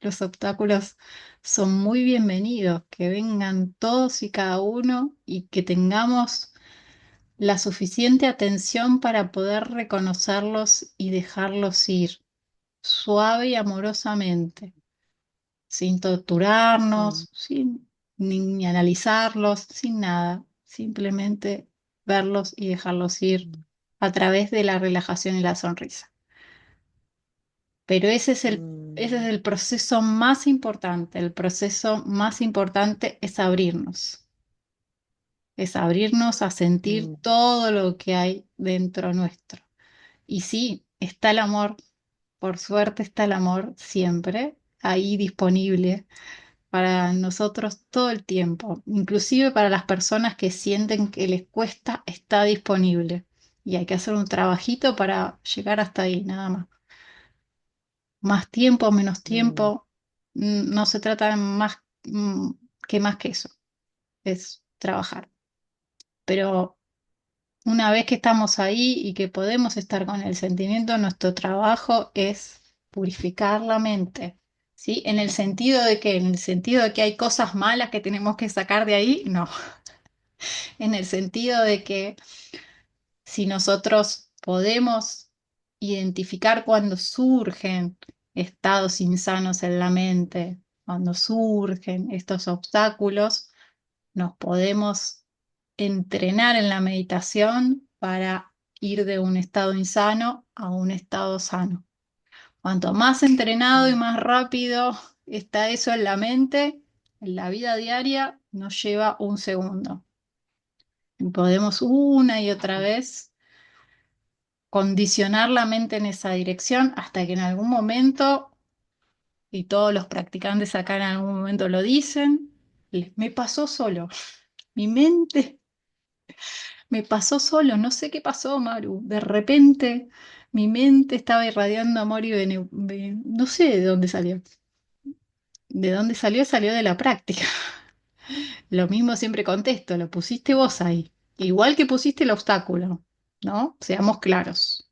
Los obstáculos son muy bienvenidos, que vengan todos y cada uno y que tengamos la suficiente atención para poder reconocerlos y dejarlos ir suave y amorosamente sin mm, torturarnos, sin ni analizarlos, sin nada, simplemente verlos y dejarlos ir mm, a través de la relajación y la sonrisa. Pero ese es mm, el proceso más importante. El proceso más importante es abrirnos a sentir mm, todo lo que hay dentro nuestro. Y sí, está el amor, por suerte está el amor siempre ahí disponible para nosotros todo el tiempo, inclusive para las personas que sienten que les cuesta, está disponible. Y hay que hacer un trabajito para llegar hasta ahí, nada más. Más tiempo, menos mm, tiempo, no se trata de más que eso, es trabajar. Pero una vez que estamos ahí y que podemos estar con el sentimiento, nuestro trabajo es purificar la mente. ¿Sí? En el sentido de que, en el sentido de que hay cosas malas que tenemos que sacar de ahí, no. En el sentido de que si nosotros podemos identificar cuando surgen estados insanos en la mente, cuando surgen estos obstáculos, nos podemos entrenar en la meditación para ir de un estado insano a un estado sano. Cuanto más entrenado y mm, más rápido está eso en la mente, En la vida diaria nos lleva un segundo. Y podemos una y otra vez condicionar la mente en esa dirección hasta que en algún momento, y todos los practicantes acá en algún momento lo dicen, me pasó solo. Mi mente me pasó solo, no sé qué pasó, Maru. De repente mi mente estaba irradiando amor y no sé de dónde salió. ¿De dónde salió? Salió de la práctica. Lo mismo siempre contesto, lo pusiste vos ahí. Igual que pusiste el obstáculo, ¿no? Seamos claros.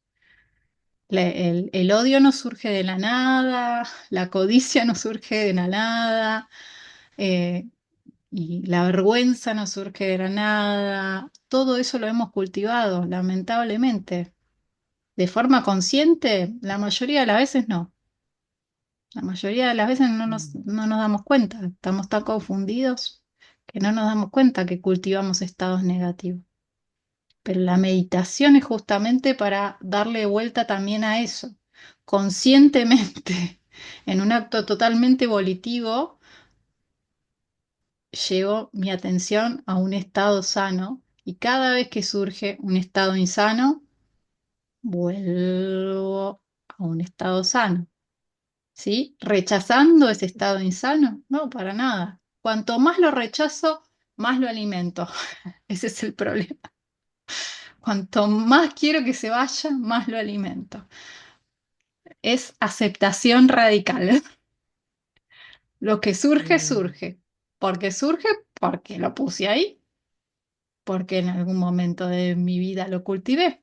El odio no surge de la nada, la codicia no surge de la nada, eh, y la vergüenza no surge de la nada. Todo eso lo hemos cultivado, lamentablemente. De forma consciente, la mayoría de las veces no. La mayoría de las veces no nos damos cuenta. Estamos tan confundidos que no nos damos cuenta que cultivamos estados negativos. Pero la meditación es justamente para darle vuelta también a eso. Conscientemente, en un acto totalmente volitivo, llevo mi atención a un estado sano y cada vez que surge un estado insano, vuelvo a un estado sano. ¿Sí? ¿Rechazando ese estado insano? No, para nada. Cuanto más lo rechazo, más lo alimento. Ese es el problema. Cuanto más quiero que se vaya, más lo alimento. Es aceptación radical. Lo que surge, Mm, surge. ¿Por qué surge? Porque lo puse ahí, porque en algún momento de mi vida lo cultivé.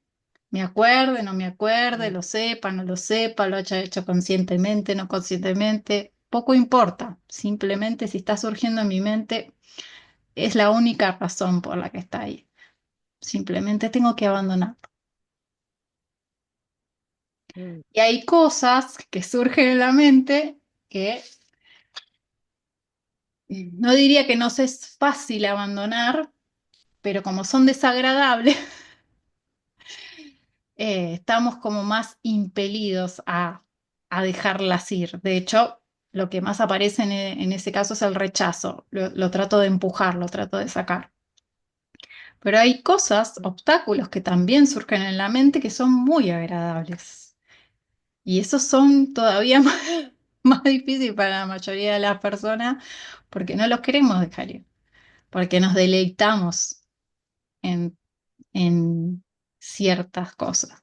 Me acuerde, no me acuerde, mm, lo sepa, no lo sepa, lo haya hecho conscientemente, no conscientemente, poco importa. Simplemente si está surgiendo en mi mente, es la única razón por la que está ahí. Simplemente tengo que abandonarlo. mm. Y hay cosas que surgen en la mente que no diría que nos es fácil abandonar, pero como son desagradables, estamos como más impelidos a dejarlas ir. De hecho, lo que más aparece en ese caso es el rechazo. Lo trato de empujar, lo trato de sacar. Pero hay cosas, obstáculos que también surgen en la mente que son muy agradables. Y esos son todavía más, más difíciles para la mayoría de las personas porque no los queremos dejar ir, porque nos deleitamos en, en ciertas cosas.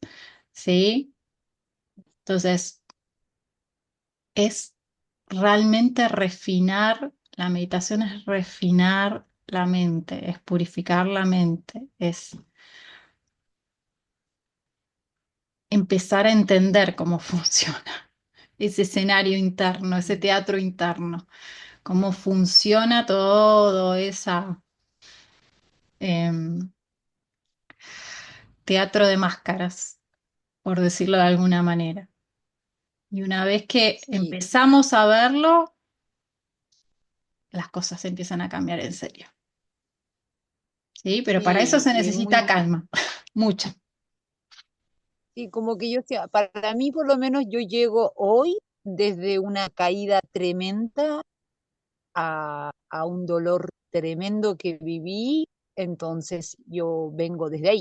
¿Sí? Entonces, es realmente refinar, la meditación es refinar la mente, es purificar la mente, es empezar a entender cómo funciona ese escenario interno, ese teatro interno, cómo funciona todo ese teatro de máscaras, por decirlo de alguna manera. Y una vez que Sí, empezamos a verlo, las cosas empiezan a cambiar en serio. ¿Sí? Pero para eso sí, se es necesita muy, calma, mucha. sí, como que yo, sea, para mí por lo menos yo llego hoy desde una caída tremenda a un dolor tremendo que viví, entonces yo vengo desde ahí.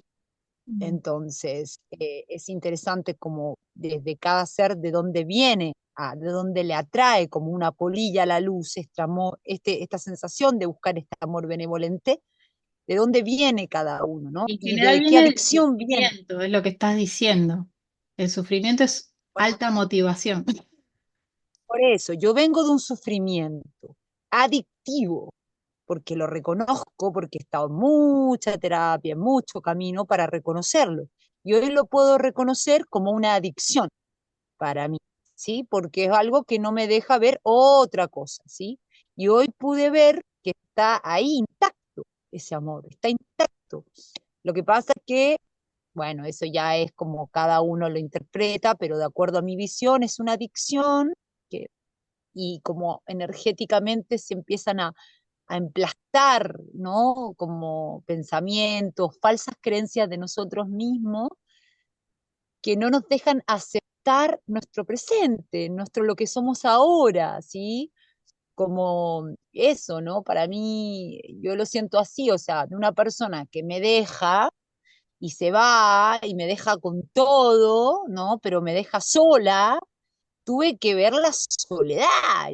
Entonces, es interesante como desde cada ser de dónde viene, de dónde le atrae como una polilla a la luz, este amor, esta sensación de buscar este amor benevolente, de dónde viene cada uno, ¿no? Y en Y general de qué viene del adicción viene. sufrimiento, es lo que estás diciendo. El sufrimiento es alta motivación. Por eso, yo vengo de un sufrimiento adictivo, porque lo reconozco, porque he estado en mucha terapia, en mucho camino para reconocerlo. Y hoy lo puedo reconocer como una adicción para mí, ¿sí? Porque es algo que no me deja ver otra cosa, ¿sí? Y hoy pude ver que está ahí intacto ese amor, está intacto. Lo que pasa es que, bueno, eso ya es como cada uno lo interpreta, pero de acuerdo a mi visión es una adicción que, y como energéticamente se empiezan a emplastar, ¿no? Como pensamientos, falsas creencias de nosotros mismos que no nos dejan aceptar nuestro presente, nuestro lo que somos ahora, ¿sí? como eso, ¿no? Para mí, yo lo siento así, o sea, de una persona que me deja y se va y me deja con todo, ¿no? Pero me deja sola, tuve que ver la soledad,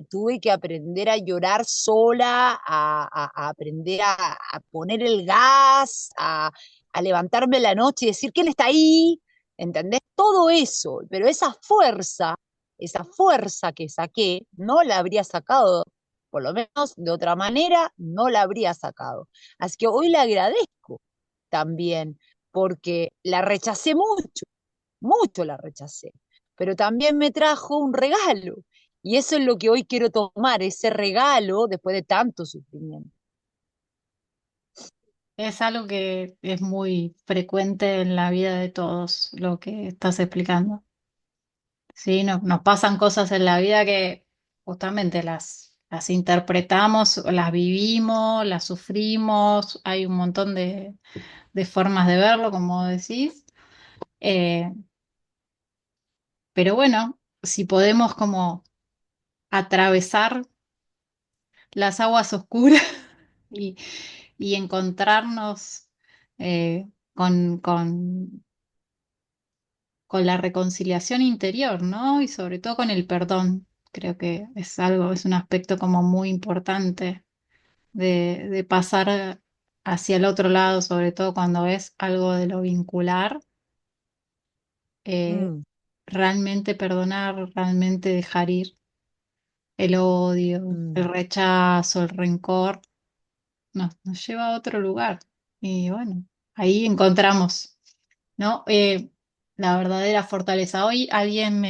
tuve que aprender a llorar sola, a aprender a poner el gas, a levantarme la noche y decir, ¿quién está ahí? ¿Entendés? Todo eso, pero esa fuerza que saqué, no la habría sacado, por lo menos de otra manera, no la habría sacado. Así que hoy le agradezco también, porque la rechacé mucho, mucho la rechacé, pero también me trajo un regalo. Y eso es lo que hoy quiero tomar, ese regalo después de tanto sufrimiento. Es algo que es muy frecuente en la vida de todos, lo que estás explicando. Sí, nos pasan cosas en la vida que justamente las interpretamos, las vivimos, las sufrimos, hay un montón de formas de verlo, como decís. Eh, pero bueno, si podemos como atravesar las aguas oscuras y, y encontrarnos con, con la reconciliación interior, ¿no? Y sobre todo con el perdón. Creo que es algo, es un aspecto como muy importante de pasar hacia el otro lado, sobre todo cuando es algo de lo vincular, eh, Mm, realmente perdonar, realmente dejar ir el odio, el mm, rechazo, el rencor, nos lleva a otro lugar. Y bueno, ahí encontramos, ¿no? La verdadera fortaleza. Hoy alguien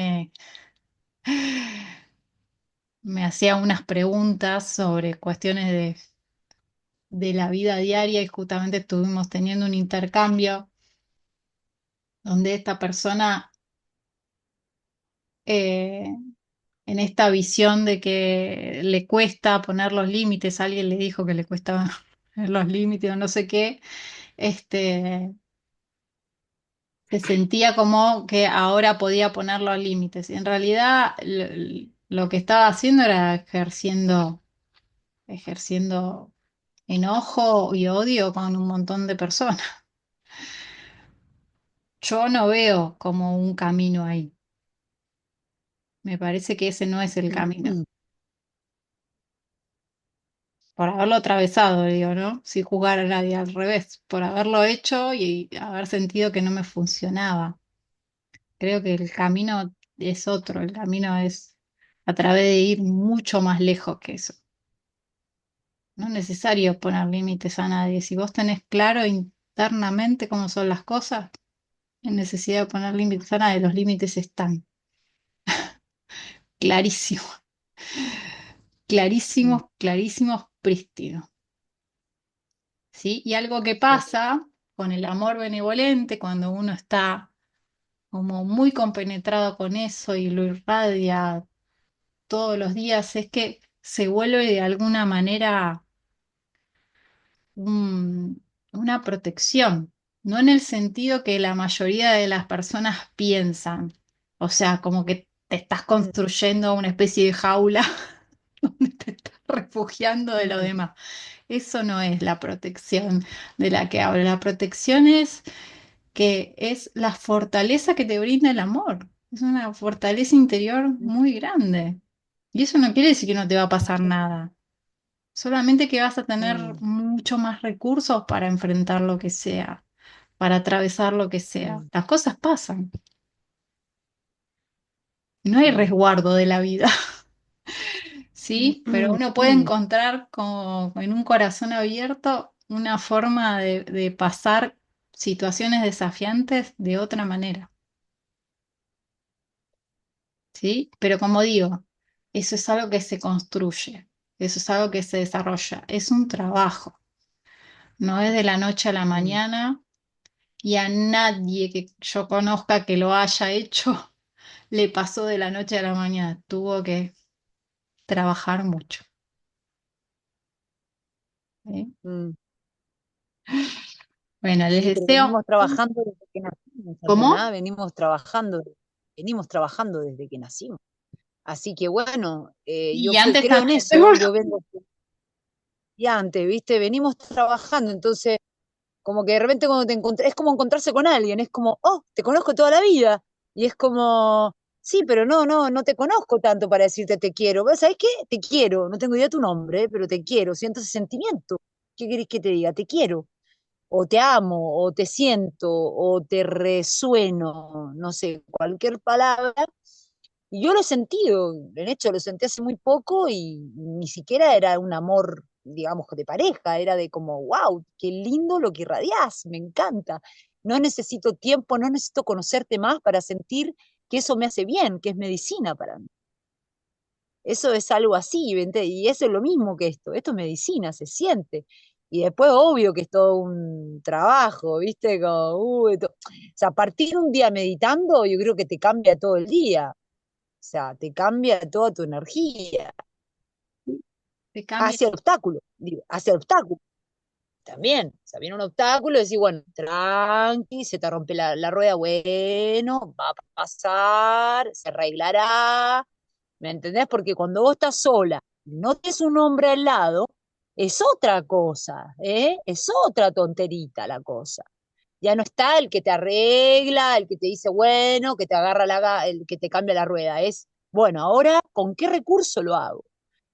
me hacía unas preguntas sobre cuestiones de la vida diaria y justamente estuvimos teniendo un intercambio donde esta persona, eh, en esta visión de que le cuesta poner los límites, alguien le dijo que le cuesta poner los límites o no sé qué, este, se sentía como que ahora podía poner los límites. Y en realidad lo que estaba haciendo era ejerciendo enojo y odio con un montón de personas. Yo no veo como un camino ahí. Me parece que ese no es el mm, camino. mm, Por haberlo atravesado, digo, ¿no? Sin jugar a nadie al revés, por haberlo hecho y haber sentido que no me funcionaba. Creo que el camino es otro, el camino es a través de ir mucho más lejos que eso. No es necesario poner límites a nadie. Si vos tenés claro internamente cómo son las cosas, no hay necesidad de poner límites a nadie. Los límites están clarísimos, mm, clarísimos, clarísimos, prístinos. ¿Sí? Y algo que sí, pasa con el amor benevolente, cuando uno está como muy compenetrado con eso y lo irradia todos los días, es que se vuelve de alguna manera una protección, no en el sentido que la mayoría de las personas piensan, o sea, como que te estás mm, construyendo una especie de jaula donde te estás refugiando de lo mm, demás. Eso no es la protección de la que hablo. La protección es que es la fortaleza que te brinda el amor. Es una fortaleza interior mm, muy grande. Y eso no quiere decir que no te va a pasar nada. Solamente que vas a tener mm, mucho más recursos para enfrentar lo que sea, para atravesar lo que sea. mm, Las cosas pasan. No hay mm, resguardo de la vida, mm, ¿sí? Pero mm, uno puede mm, encontrar como en un corazón abierto una forma de pasar situaciones desafiantes de otra manera, ¿sí? Pero como digo, eso es algo que se construye, eso es algo que se desarrolla, es un trabajo, no es de la noche a la mm. mañana y a nadie que yo conozca que lo haya hecho le pasó de la noche a la mañana, tuvo que trabajar mucho, ¿sí? Mm. Bueno, les Sí, pero deseo, venimos trabajando desde que nacimos, ¿cómo? Aldana, venimos trabajando desde que nacimos. Así que bueno, Y antes creo en también, eso, seguro. yo vengo y antes, ¿viste? Venimos trabajando, entonces como que de repente cuando te encontrás, es como encontrarse con alguien, es como, oh, te conozco toda la vida. Y es como, sí, pero no te conozco tanto para decirte te quiero. ¿Sabes qué? Te quiero, no tengo idea de tu nombre, pero te quiero, siento ese sentimiento. ¿Qué querés que te diga? Te quiero, o te amo, o te siento, o te resueno, no sé, cualquier palabra. Y yo lo he sentido, en hecho lo sentí hace muy poco y ni siquiera era un amor, digamos, de pareja, era de como, wow, qué lindo lo que irradiás, me encanta. No necesito tiempo, no necesito conocerte más para sentir que eso me hace bien, que es medicina para mí. Eso es algo así, ¿vente? Y eso es lo mismo que esto es medicina, se siente. Y después, obvio que es todo un trabajo, ¿viste? Como, o sea, a partir de un día meditando, yo creo que te cambia todo el día. O sea, te cambia toda tu energía Te cambia. hacia el obstáculo, digo, hacia el obstáculo también. O sea, viene un obstáculo y decís, bueno, tranqui, se te rompe la rueda, bueno, va a pasar, se arreglará, ¿me entendés? Porque cuando vos estás sola, no tienes un hombre al lado, es otra cosa, ¿eh? Es otra tonterita la cosa. Ya no está el que te arregla, el que te dice, bueno, que te agarra el que te cambia la rueda. Es, bueno, ahora, ¿con qué recurso lo hago?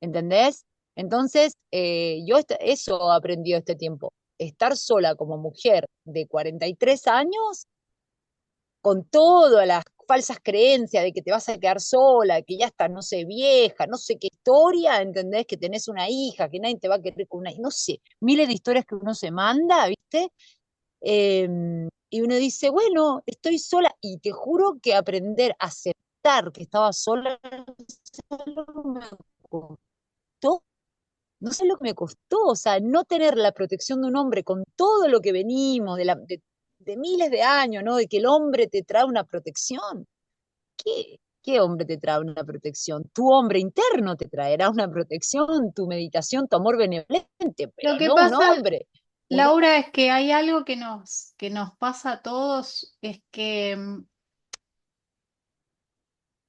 ¿Entendés? Entonces, eso he aprendido este tiempo. Estar sola como mujer de 43 años, con todas las falsas creencias de que te vas a quedar sola, que ya estás, no sé, vieja, no sé qué historia, ¿entendés? Que tenés una hija, que nadie te va a querer con una hija, no sé, miles de historias que uno se manda, ¿viste? Eh, y uno dice, bueno, estoy sola, y te juro que aprender a aceptar que estaba sola me costó, no sé lo que me costó, o sea, no tener la protección de un hombre con todo lo que venimos, de miles de años, ¿no? De que el hombre te trae una protección. ¿Qué hombre te trae una protección? Tu hombre interno te traerá una protección, tu meditación, tu amor benevolente, Lo pero que no un pasa, hombre. Un Laura, es que hay algo que nos pasa a todos, es que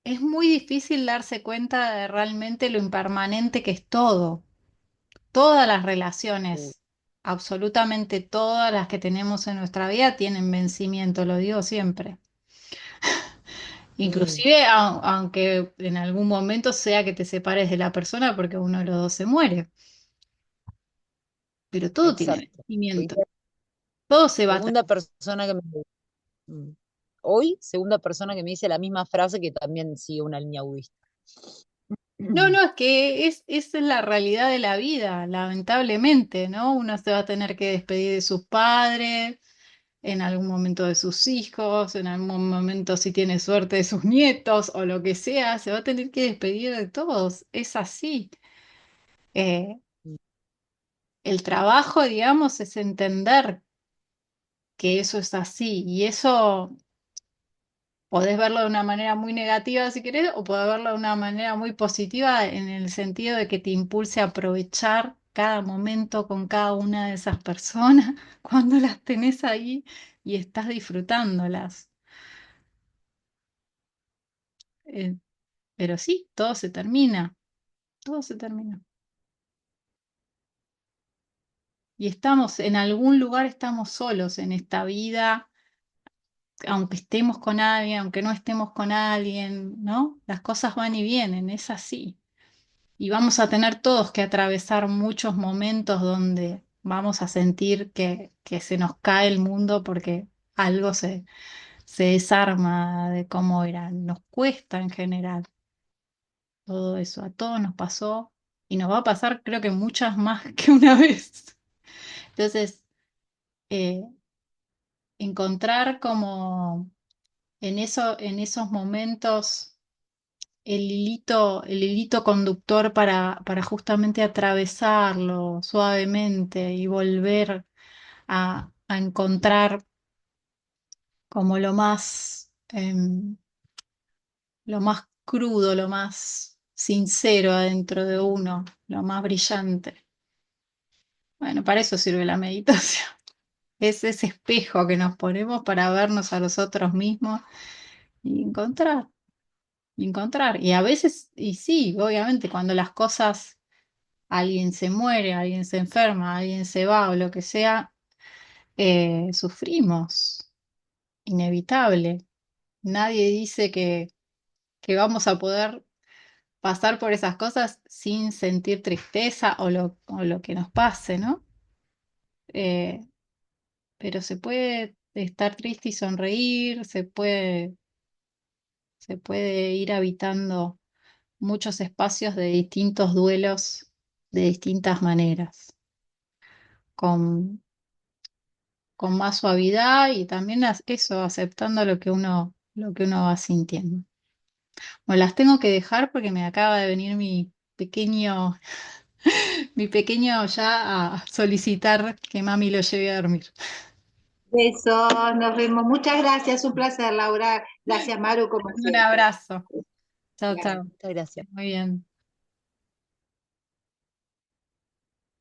es muy difícil darse cuenta de realmente lo impermanente que es todo. Todas las hombre. relaciones, absolutamente todas las que tenemos en nuestra vida tienen vencimiento, lo digo siempre. Sí, Inclusive, aunque en algún momento sea que te separes de la persona porque uno de los dos se muere, pero todo tiene exacto. Hoy vencimiento, todo se va. segunda persona que me... mm, Hoy, segunda persona que me dice la misma frase que también sigue una línea budista. No, no, es que esa es la realidad de la vida, lamentablemente, ¿no? Uno se va a tener que despedir de sus padres, en algún momento de sus hijos, en algún momento, si tiene suerte, de sus nietos o lo que sea, se va a tener que despedir de todos. Es así. Eh, el trabajo, digamos, es entender que eso es así y eso podés verlo de una manera muy negativa si querés o podés verlo de una manera muy positiva en el sentido de que te impulse a aprovechar cada momento con cada una de esas personas cuando las tenés ahí y estás disfrutándolas. Eh, pero sí, todo se termina, todo se termina. Y estamos, en algún lugar estamos solos en esta vida, aunque estemos con alguien, aunque no estemos con alguien, ¿no? Las cosas van y vienen, es así. Y vamos a tener todos que atravesar muchos momentos donde vamos a sentir que se nos cae el mundo porque algo se desarma de cómo era. Nos cuesta en general todo eso. A todos nos pasó y nos va a pasar creo que muchas más que una vez. Entonces, eh, encontrar como en esos momentos el hilito conductor para justamente atravesarlo suavemente y volver a encontrar como lo más crudo, lo más sincero adentro de uno, lo más brillante. Bueno, para eso sirve la meditación. Es ese espejo que nos ponemos para vernos a nosotros mismos y encontrar. encontrar. Y a veces, y sí, obviamente, cuando las cosas, alguien se muere, alguien se enferma, alguien se va o lo que sea, sufrimos, inevitable. Nadie dice que vamos a poder pasar por esas cosas sin sentir tristeza o lo que nos pase, ¿no? Eh, pero se puede estar triste y sonreír, se puede ir habitando muchos espacios de distintos duelos de distintas maneras, con, con más suavidad y también eso, aceptando lo que uno va sintiendo. Bueno, las tengo que dejar porque me acaba de venir pequeño, mi pequeño ya a solicitar que mami lo lleve a dormir. Besos, nos vemos. Muchas gracias, un placer, Laura. Gracias, Maru, como Un siempre. abrazo. Chao, chao. Muchas gracias. Muy bien.